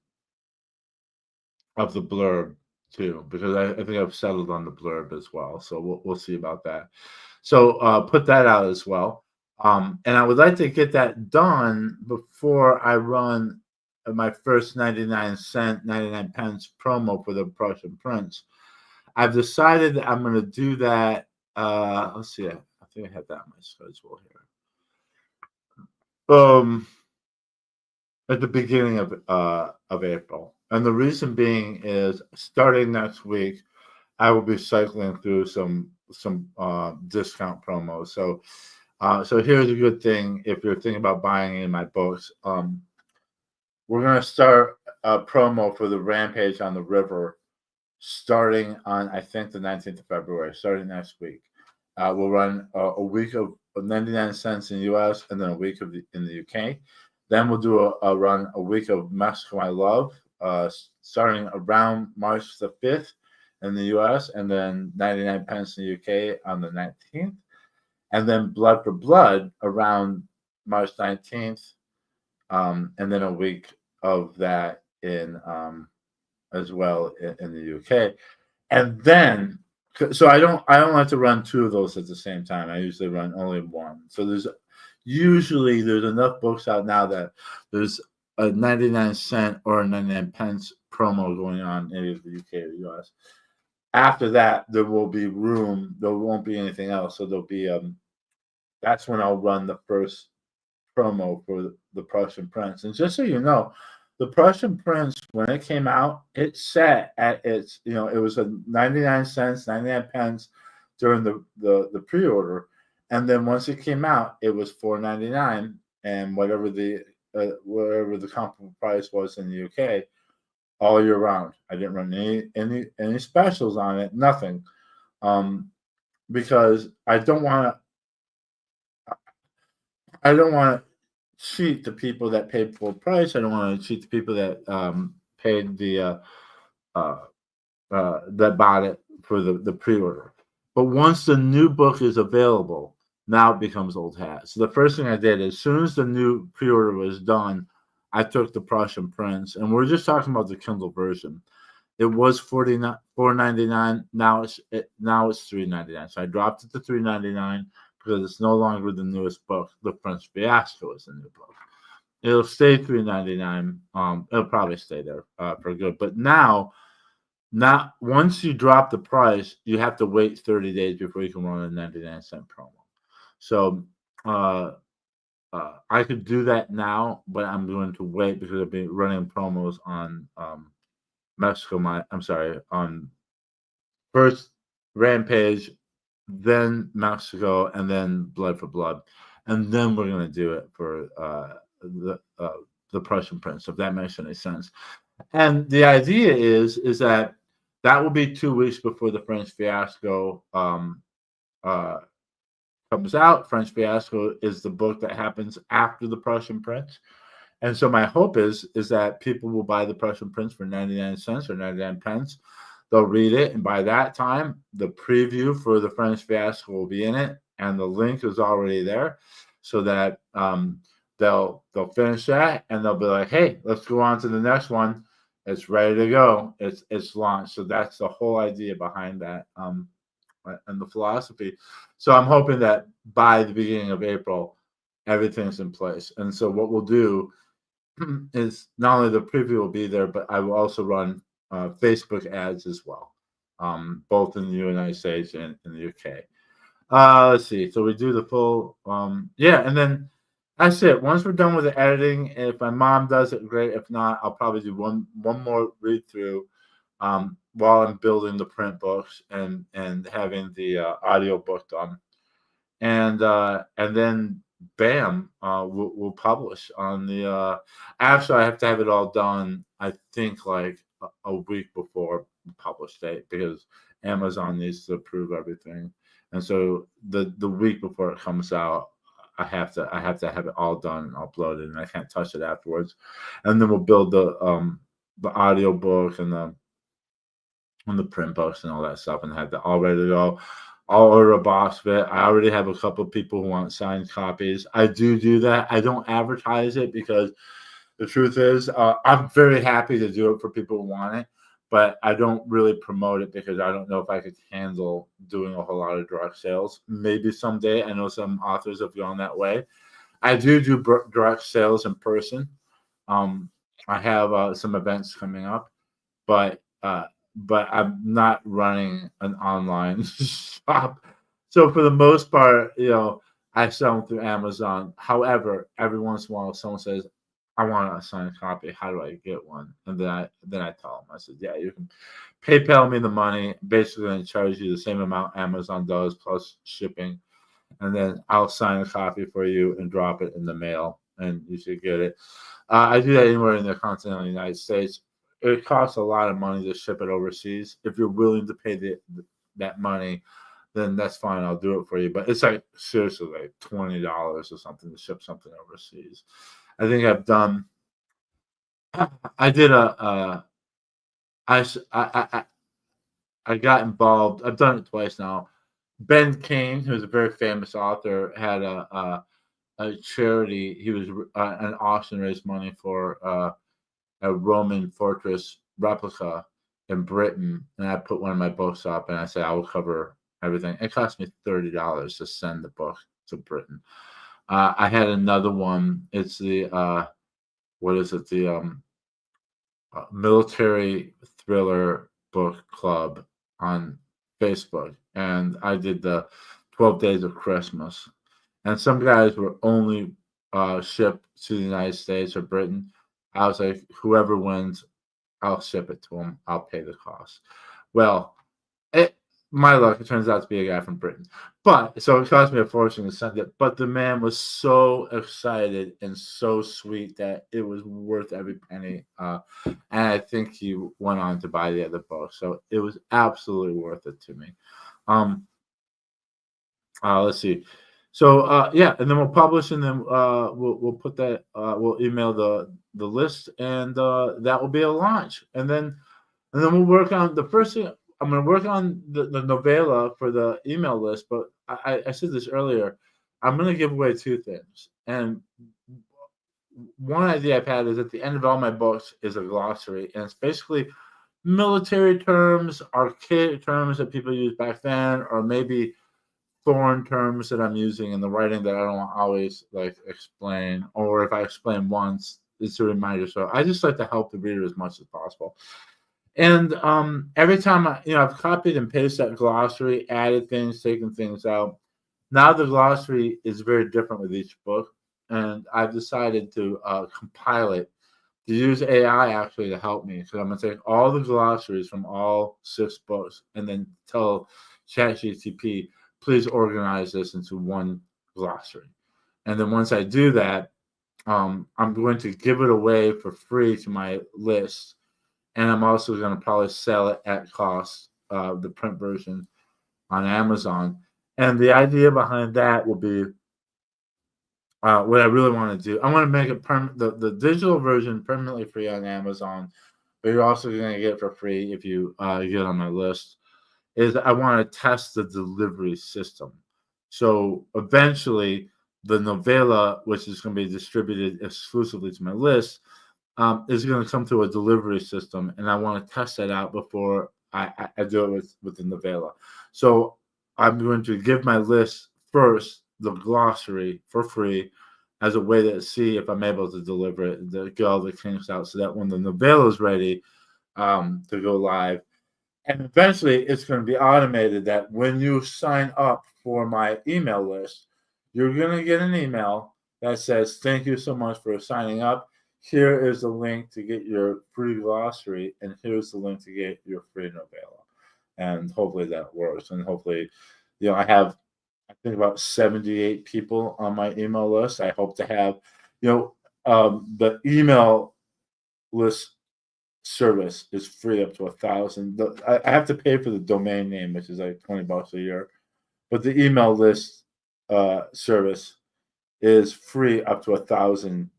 of the blurb too, because I think I've settled on the blurb as well. So we'll see about that. So put that out as well. And I would like to get that done before I run my first 99 pence promo for the Prussian Prince. I've decided that I'm going to do that. Let's see. I think I have that on my schedule here. At the beginning of April, and the reason being is starting next week, I will be cycling through some discount promos. So here's a good thing if you're thinking about buying any of my books. We're gonna start a promo for the Rampage on the River, starting on I think the 19th of February, starting next week. We'll run a week of 99 cents in the U.S. and then a week in the U.K. Then we'll do a run a week of Mexico I Love, starting around March the 5th in the U.S. and then 99 pence in the U.K. on the 19th. And then Blood for Blood around March 19th, and then a week of that in as well in the UK. And then so I don't like to run two of those at the same time. I usually run only one. So there's enough books out now that there's a 99 cent or a 99 pence promo going on in either the UK or the US. After that, there will be room. There won't be anything else. So there'll be that's when I'll run the first promo for the Prussian Prince. And just so you know, the Prussian Prince, when it came out, it sat at its, it was a 99 cents, 99 pence during the pre-order. And then once it came out, it was $4.99, and whatever the comparable price was in the UK all year round. I didn't run any specials on it, nothing. Because I don't want to cheat the people that paid full price. I don't want to cheat the people that paid the that bought it for the pre-order. But once the new book is available, now it becomes old hat. So the first thing I did, as soon as the new pre-order was done, I took the Prussian Prince, and we're just talking about the Kindle version. It was $4.99. Now it's $3.99. So I dropped it to $3.99 because it's no longer the newest book. The French Fiasco is the new book. It'll stay $3.99. It'll probably stay there for good. But now, not once you drop the price, you have to wait 30 days before you can run a 99 cent promo. So I could do that now, but I'm going to wait because I'll be running promos on on first Rampage, then Mexico, and then Blood for Blood, and then we're going to do it for the Prussian Prince, if that makes any sense. And the idea is that will be 2 weeks before the French Fiasco comes out. French Fiasco is the book that happens after the Prussian Prince. And so my hope is that people will buy the Prussian Prince for 99 cents or 99 pence. They'll read it, and by that time, the preview for the French Fiasco will be in it, and the link is already there, so that they'll finish that, and they'll be like, "Hey, let's go on to the next one. It's ready to go. It's launched." So that's the whole idea behind that, and the philosophy. So I'm hoping that by the beginning of April, everything's in place. And so what we'll do is not only the preview will be there, but I will also run Facebook ads as well, both in the United States and in the UK. Let's see. So we do the full, and then that's it. Once we're done with the editing, if my mom does it, great. If not, I'll probably do one more read through while I'm building the print books and having the audio book done, and then bam, we'll publish on the. Actually, I have to have it all done. I think like a week before the publish date, because Amazon needs to approve everything, and so the week before it comes out, I have to have it all done and uploaded, and I can't touch it afterwards. And then we'll build the audio book and the print books and all that stuff, and have that all ready to go. I'll order a box of it. I already have a couple of people who want signed copies. I do that. I don't advertise it because The truth is, I'm very happy to do it for people who want it, but I don't really promote it because I don't know if I could handle doing a whole lot of direct sales. Maybe someday. I know some authors have gone that way. I do direct sales in person. Um, I have some events coming up, but I'm not running an online shop. So for the most part, I sell them through Amazon. However, every once in a while, someone says, "I want a signed copy. How do I get one?" And then I tell them, I said, "Yeah, you can PayPal me the money. Basically, I charge you the same amount Amazon does plus shipping, and then I'll sign a copy for you and drop it in the mail, and you should get it." I do that anywhere in the continental United States. It costs a lot of money to ship it overseas. If you're willing to pay that money, then that's fine. I'll do it for you. But it's like seriously like $20 or something to ship something overseas. I think I've done. I did I, s- I got involved. I've done it twice now. Ben Kane, who's a very famous author, had a charity. He was an auction raised money for a Roman fortress replica in Britain, and I put one of my books up, and I said I will cover everything. It cost me $30 to send the book to Britain. I had another one. It's the what is it? The military thriller book club on Facebook, and I did the 12 Days of Christmas. And some guys were only shipped to the United States or Britain. I was like, whoever wins, I'll ship it to them. I'll pay the cost. Well, my luck, it turns out to be a guy from Britain. But so it cost me a fortune to send it. But the man was so excited and so sweet that it was worth every penny. And I think he went on to buy the other book. So it was absolutely worth it to me. Let's see. So yeah, and then we'll publish, and then we'll put that we'll email the list, and that will be a launch, and then we'll work on the first thing. I'm going to work on the novella for the email list, but I said this earlier. I'm going to give away two things, and one idea I've had is at the end of all my books is a glossary, and it's basically military terms, archaic terms that people used back then, or maybe foreign terms that I'm using in the writing that I don't always like explain, or if I explain once, it's a reminder. So I just like to help the reader as much as possible. And every time I've copied and pasted that glossary, added things, taken things out. Now the glossary is very different with each book, and I've decided to compile it to use AI actually to help me. So I'm going to take all the glossaries from all 6 books and then tell ChatGPT, please organize this into one glossary. And then once I do that, I'm going to give it away for free to my list. And I'm also going to probably sell it at cost, the print version on Amazon. And the idea behind that will be what I really want to do. I want to make it the digital version permanently free on Amazon, but you're also going to get it for free if you get on my list. Is I want to test the delivery system. So eventually, the novella, which is going to be distributed exclusively to my list, is going to come through a delivery system, and I want to test that out before I do it with the novella. So I'm going to give my list first, the glossary for free, as a way to see if I'm able to deliver it, to get all the kinks out, so that when the novella is ready to go live, and eventually it's going to be automated that when you sign up for my email list, you're going to get an email that says, thank you so much for signing up. Here is the link to get your free glossary, and here's the link to get your free novella. And hopefully that works. And hopefully, I have, I think, about 78 people on my email list. I hope to have, the email list service is free up to 1,000. I have to pay for the domain name, which is like $20 a year, but the email list service is free up to 1,000.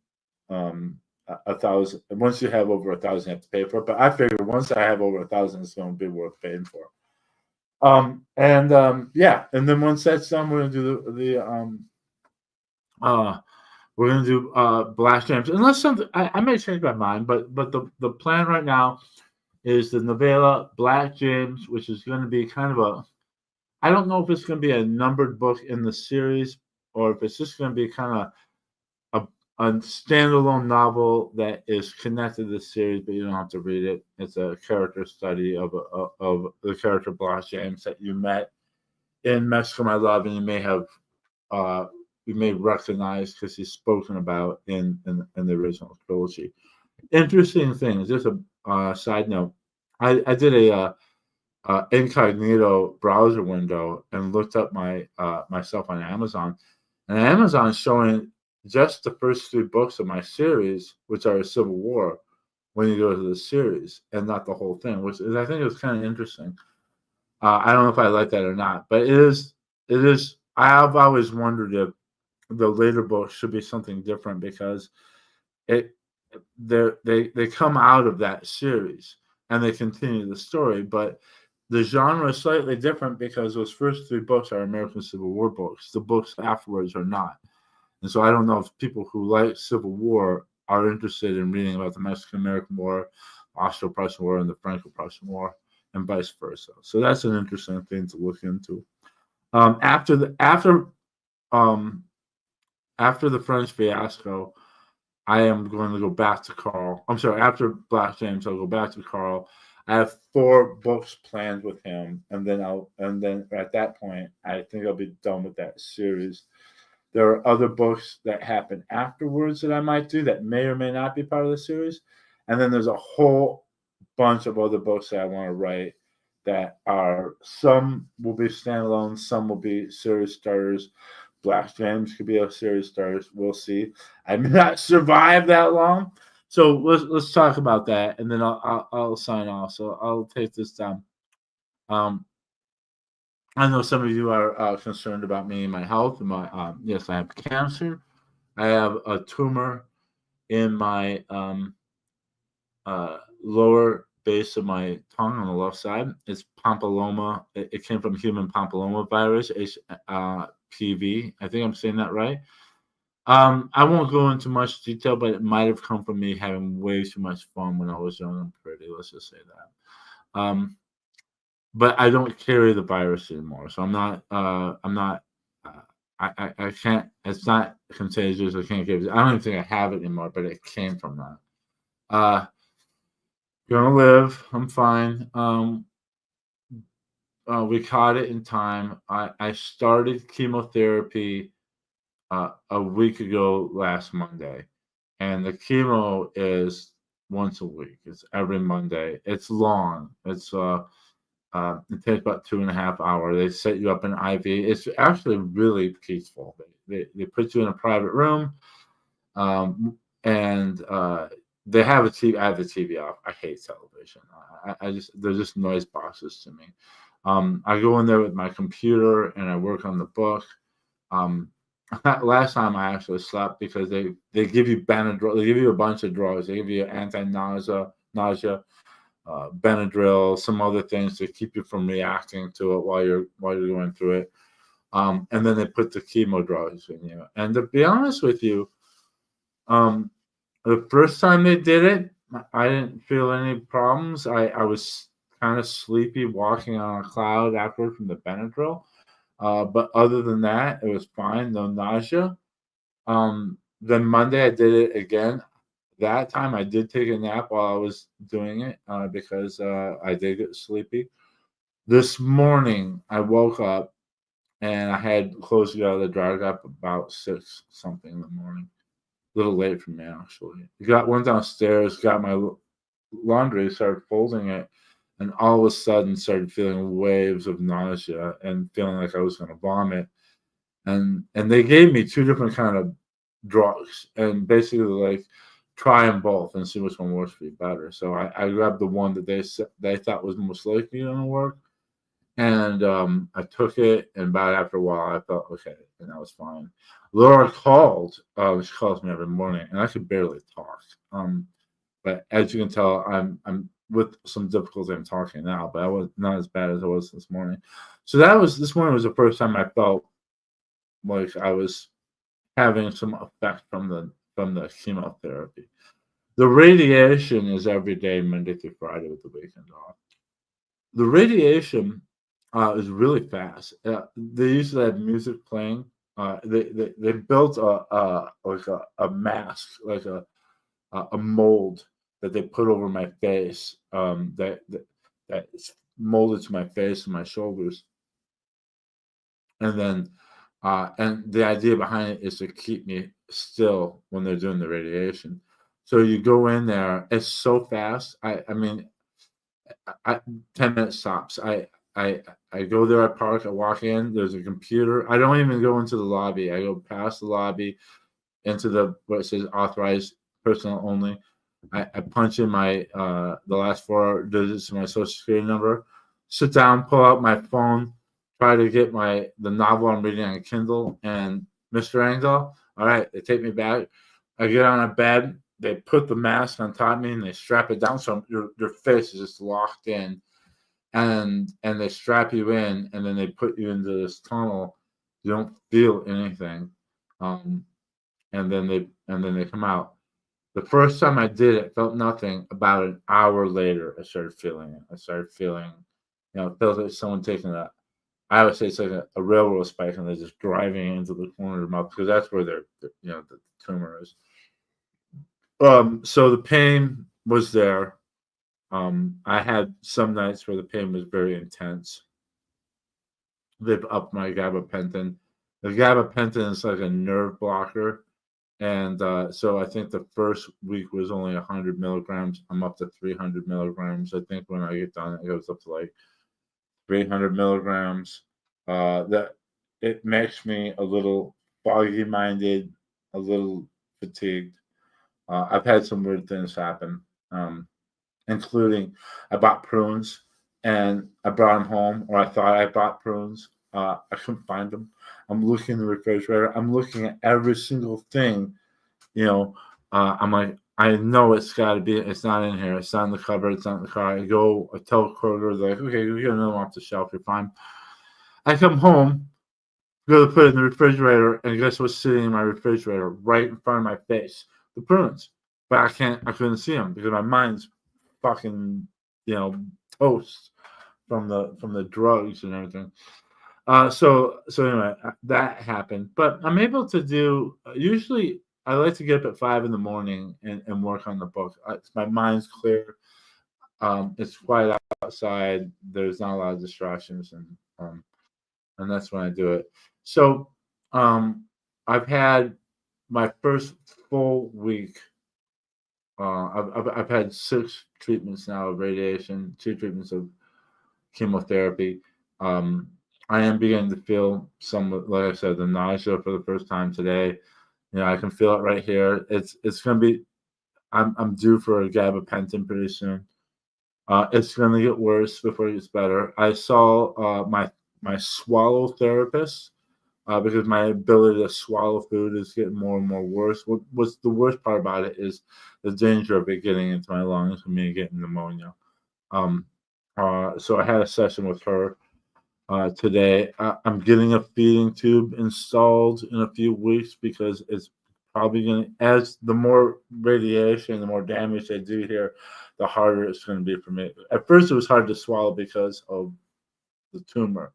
1,000. Once you have over 1,000, you have to pay for it. But I figure once I have over 1,000, it's going to be worth paying for. Yeah, and then once that's done, we're going to do We're gonna do Black James, unless something I may change my mind, but the plan right now is the novella Black James, which is going to be kind of a, I don't know if it's going to be a numbered book in the series or if it's just going to be kind of a standalone novel that is connected to the series, but you don't have to read it. It's a character study of the character Black James that you met in Mexico, My Love, and uh, you may recognize because he's spoken about in the original trilogy. Interesting thing. Just a side note. I did a incognito browser window and looked up myself on Amazon, and Amazon's showing just the first three books of my series, which are a Civil War, when you go to the series, and not the whole thing, which is, I think, is kind of interesting. I don't know if I like that or not, but it is. It is. I have always wondered if the later books should be something different because it they come out of that series and they continue the story, but the genre is slightly different because those first three books are American Civil War books. The books afterwards are not. And so I don't know if people who like Civil War are interested in reading about the Mexican American War, Austro-Prussian War, and the Franco-Prussian War, and vice versa. So that's an interesting thing to look into. Um, after the after um, After the French Fiasco, I am going to go back to Carl. I'm sorry, after Black James, I'll go back to Carl. I have four books planned with him, and then at that point, I think I'll be done with that series. There are other books that happen afterwards that I might do that may or may not be part of the series, and then there's a whole bunch of other books that I want to write that are, some will be standalone, some will be series starters. Black James could be a series starter. We'll see. I may not survive that long, so let's talk about that, and then I'll sign off. So I'll take this down. Um, I know some of you are concerned about me and my health. And my yes, I have cancer. I have a tumor in my lower base of my tongue on the left side. It's papilloma. It came from human papilloma virus, HPV. I think I'm saying that right. I won't go into much detail, but it might have come from me having way too much fun when I was young and pretty. Let's just say that. But I don't carry the virus anymore, so I'm not. I'm not. I can't. It's not contagious. I can't give it. I don't even think I have it anymore, but it came from that. Uh, Gonna live. I'm fine. We caught it in time. I started chemotherapy a week ago last Monday, and the chemo is once a week. It's every Monday. It's long. It takes about 2.5 hours. They set you up in IV. It's actually really peaceful. They put you in a private room, and they have a TV. I have the TV off. I hate television. I just, they're just noise boxes to me. I go in there with my computer and I work on the book. Um, Last time I actually slept because they give you Benadryl. They give you a bunch of drugs. They give you nausea, Benadryl, some other things to keep you from reacting to it while you're going through it. And then they put the chemo drugs in you. And to be honest with you, the first time they did it, I didn't feel any problems. I was kind of sleepy walking on a cloud afterward from the Benadryl. But other than that, it was fine. No nausea. Then Monday I did it again. That time I did take a nap while I was doing it because I did get sleepy. This morning I woke up and I had clothes to get out of the dryer. I got up about 6 something in the morning. A little late for me actually. Went downstairs, got my laundry, started folding it, and all of a sudden started feeling waves of nausea and feeling like I was going to vomit. And they gave me two different kind of drugs, and basically like try them both and see which one works for you better. So I grabbed the one that they thought was most likely going to work, and I took it. And about after a while, I felt okay, and that was fine. Laura called. She calls me every morning, and I could barely talk. But as you can tell, I'm with some difficulty in talking now, but I was not as bad as I was this morning. So this morning was the first time I felt like I was having some effect from the chemotherapy. The radiation is every day, Monday through Friday, with the weekend off. The radiation is really fast. They usually have music playing. They built a mask, like a mold that they put over my face, that's molded to my face and my shoulders, and then and the idea behind it is to keep me still when they're doing the radiation. So you go in there, it's so fast. I mean, 10 minutes stops. I I go there, I park, I walk in, there's a computer. I don't even go into the lobby. I go past the lobby into the what it says authorized personnel only. I punch in my the last four digits of my social security number, sit down, pull out my phone, try to get the novel I'm reading on Kindle, and Mr. Engdahl, all right, they take me back. I get on a bed, they put the mask on top of me and they strap it down so your face is just locked in, and they strap you in and then they put you into this tunnel. You don't feel anything. Um, and then they come out. The first time I did it, felt nothing. About an hour later, I started feeling it. I started feeling, it feels like someone taking I would say it's like a railroad spike and they're just driving into the corner of the mouth because that's where the tumor is. So the pain was there. I had some nights where the pain was very intense. They've upped my gabapentin. The gabapentin is like a nerve blocker. And so I think the first week was only 100 milligrams. I'm up to 300 milligrams. I think when I get done, it goes up to like 300 milligrams. That it makes me a little foggy minded, a little fatigued. I've had some weird things happen, including I bought prunes and I brought them home, or I thought I bought prunes. I couldn't find them. I'm looking in the refrigerator. I'm looking at every single thing. You know, I'm like, I know it's got to be. It's not in here. It's not in the cupboard. It's not in the car. I tell Kroger, they're like, okay, we get another one off the shelf. You're fine. I come home, go to put it in the refrigerator, and guess what's sitting in my refrigerator right in front of my face? The prunes. But I couldn't see them because my mind's fucking, toast from the drugs and everything. So anyway, that happened. But I'm able to do usually. I like to get up at 5 in the morning and work on the book. My mind's clear. It's quiet outside. There's not a lot of distractions, and that's when I do it. So I've had my first full week. I've had 6 treatments now of radiation, 2 treatments of chemotherapy. Um, I am beginning to feel some, like I said, the nausea for the first time today. I can feel it right here. It's gonna be. I'm due for a gabapentin pretty soon. It's gonna get worse before it gets better. I saw my swallow therapist because my ability to swallow food is getting more and more worse. What's the worst part about it is the danger of it getting into my lungs and me getting pneumonia. Um, so I had a session with her today. I'm getting a feeding tube installed in a few weeks because it's probably going to, as the more radiation, the more damage they do here, the harder it's going to be for me. At first, it was hard to swallow because of the tumor,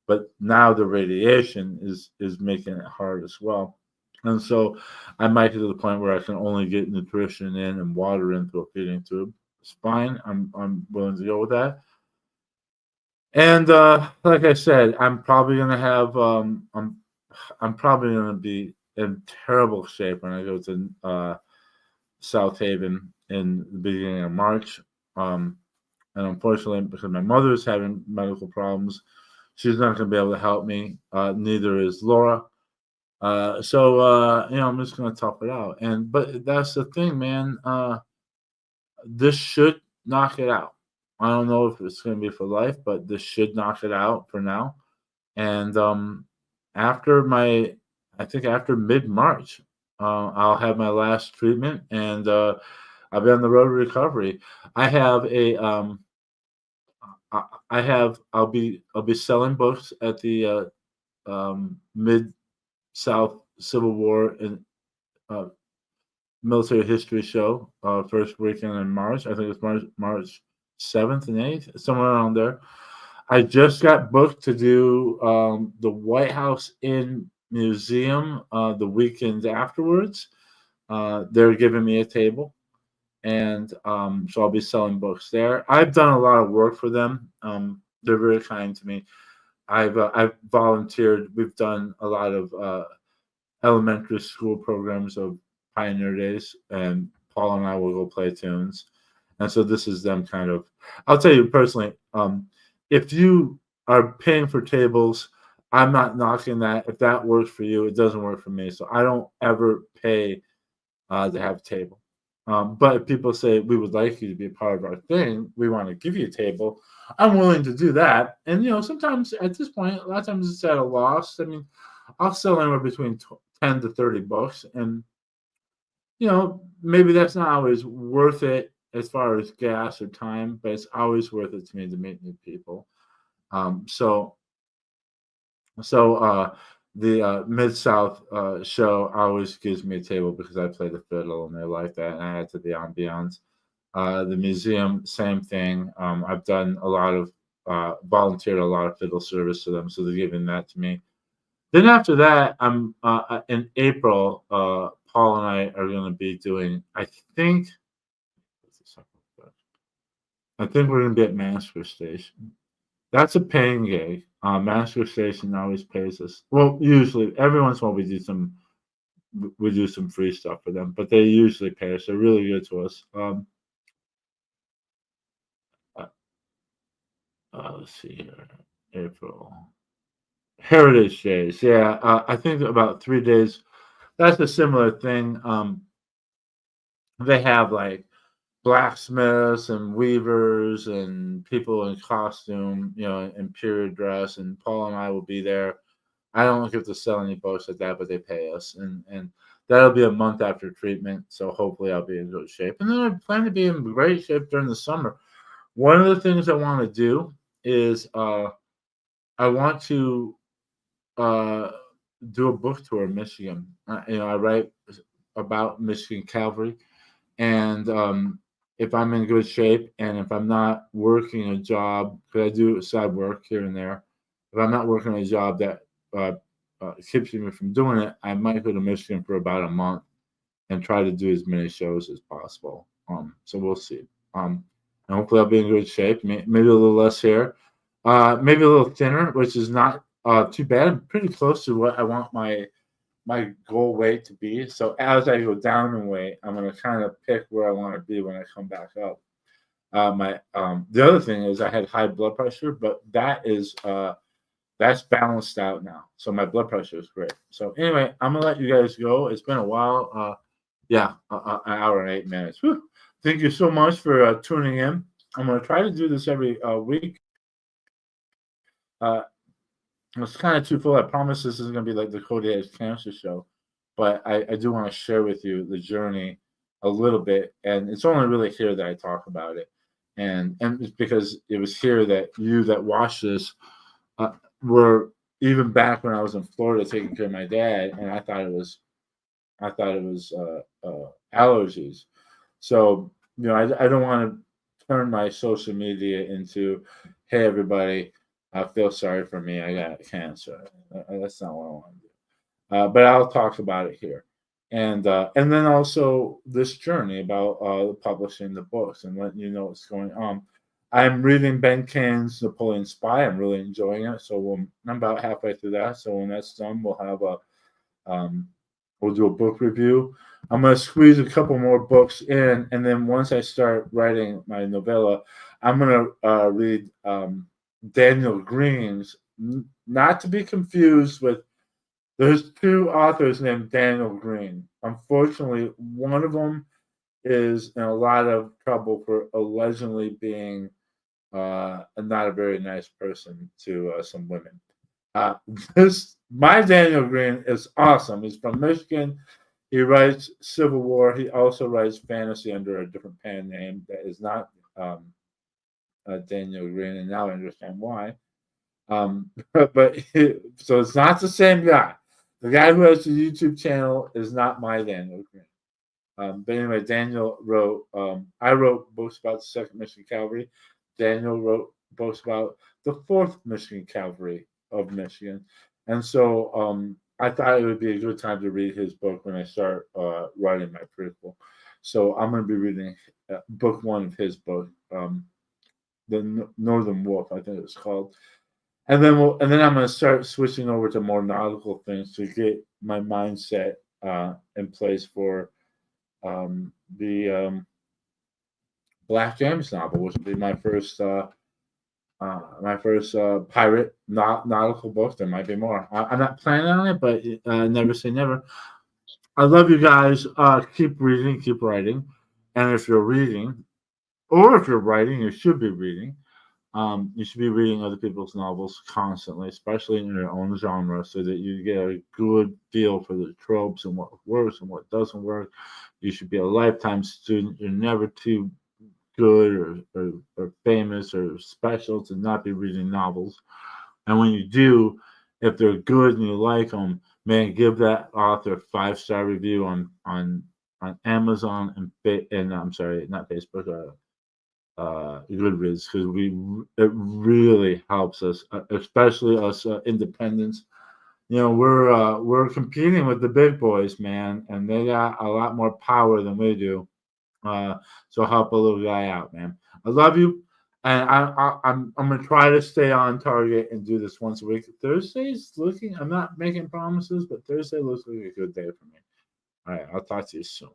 but now the radiation is making it hard as well. And so I might get to the point where I can only get nutrition in and water in through a feeding tube. It's fine. I'm willing to go with that. And like I said, I'm probably gonna have I'm probably gonna be in terrible shape when I go to South Haven in the beginning of March. And unfortunately, because my mother's having medical problems, she's not gonna be able to help me. Neither is Laura. So I'm just gonna tough it out. But that's the thing, man. This should knock it out. I don't know if it's going to be for life, but this should knock it out for now. And after I think after mid March, I'll have my last treatment, and I'll be on the road to recovery. I have a I'll be selling books at the Mid South Civil War and uh, military history show. First weekend in March. I think it's March 7th and 8th, somewhere around there. I just got booked to do the White House in Museum the weekend afterwards. They're giving me a table, and so I'll be selling books there. I've done a lot of work for them. They're very kind to me. I've volunteered. We've done a lot of elementary school programs of Pioneer Days, and Paul and I will go play tunes. And so this is them kind of. I'll tell you personally, if you are paying for tables, I'm not knocking that. If that works for you, it doesn't work for me. So I don't ever pay to have a table. But if people say we would like you to be a part of our thing, we want to give you a table, I'm willing to do that. And sometimes at this point, a lot of times it's at a loss. I mean, I'll sell anywhere between 10 to 30 books, and maybe that's not always worth it as far as gas or time, but it's always worth it to me to meet new people. So the Mid South show always gives me a table because I play the fiddle and they like that, and I add to the ambiance. The museum, same thing. I've done a lot of volunteered a lot of fiddle service to them, so they're giving that to me. Then after that, I'm in April. Paul and I are going to be doing. I think we're going to be at Master Station. That's a paying gig. Master Station always pays us. Well, usually every once in a while we do some free stuff for them, but they usually pay us. They're really good to us. Uh, let's see here, April Heritage Days. Yeah, I think about 3 days. That's a similar thing. They have like blacksmiths and weavers and people in costume, in period dress, and Paul and I will be there. I don't get to sell any books like that, but they pay us, and that'll be a month after treatment. So hopefully I'll be in good shape, and then I plan to be in great shape during the summer. One of the things I want to do is I want to uh, do a book tour in Michigan. I write about Michigan Cavalry, and if I'm in good shape and if I'm not working a job, because I do side work here and there, if I'm not working a job that uh, keeps me from doing it, I might go to Michigan for about a month and try to do as many shows as possible. So we'll see. And hopefully I'll be in good shape. Maybe a little less hair, maybe a little thinner, which is not too bad. I'm pretty close to what I want my goal weight to be. So as I go down in weight, I'm going to kind of pick where I want to be when I come back up. The other thing is I had high blood pressure, but that's balanced out now. So my blood pressure is great. So anyway, I'm gonna let you guys go. It's been a while. An hour and 8 minutes. Whew. Thank you so much for tuning in. I'm gonna try to do this every week. Uh, it's kind of twofold. I promise this is going to be like the Cody Has Cancer show, but I do want to share with you the journey a little bit, and it's only really here that I talk about it, and it's because it was here that you that watched this were even back when I was in Florida taking care of my dad, and I thought it was allergies. So I don't want to turn my social media into, hey everybody, feel sorry for me. I got cancer. That's not what I want to do. But I'll talk about it here, and then also this journey about publishing the books and letting you know what's going on. I'm reading Ben Cain's Napoleon Spy. I'm really enjoying it. So I'm about halfway through that. So when that's done, we'll do a book review. I'm going to squeeze a couple more books in, and then once I start writing my novella, I'm going to read Daniel Green's, not to be confused with, there's two authors named Daniel Green. Unfortunately, one of them is in a lot of trouble for allegedly being not a very nice person to some women. My Daniel Green is awesome. He's from Michigan. He writes Civil War. He also writes fantasy under a different pen name that is not Daniel Green, and now I understand why. So it's not the same guy. The guy who has the YouTube channel is not my Daniel Green. But anyway, Daniel wrote, I wrote books about the 2nd Michigan Cavalry. Daniel wrote books about the 4th Michigan Cavalry of Michigan. And so I thought it would be a good time to read his book when I start writing my prequel. So I'm going to be reading book 1 of his book, The Northern Wolf, I think it's called. And then I'm going to start switching over to more nautical things to get my mindset in place for the Black James novel, which would be my first pirate nautical book. There might be more. I'm not planning on it, but never say never. I love you guys. Keep reading, keep writing, and if you're reading, or if you're writing, you should be reading. You should be reading other people's novels constantly, especially in your own genre, so that you get a good feel for the tropes and what works and what doesn't work. You should be a lifetime student. You're never too good or famous or special to not be reading novels. And when you do, if they're good and you like them, man, give that author a 5-star review on Amazon and I'm sorry, not Facebook, Goodreads, because it really helps us, especially us independents. You know, we're competing with the big boys, man, and they got a lot more power than we do. So help a little guy out, man. I love you, and I'm gonna try to stay on target and do this once a week. Thursday's looking. I'm not making promises, but Thursday looks like a good day for me. All right, I'll talk to you soon.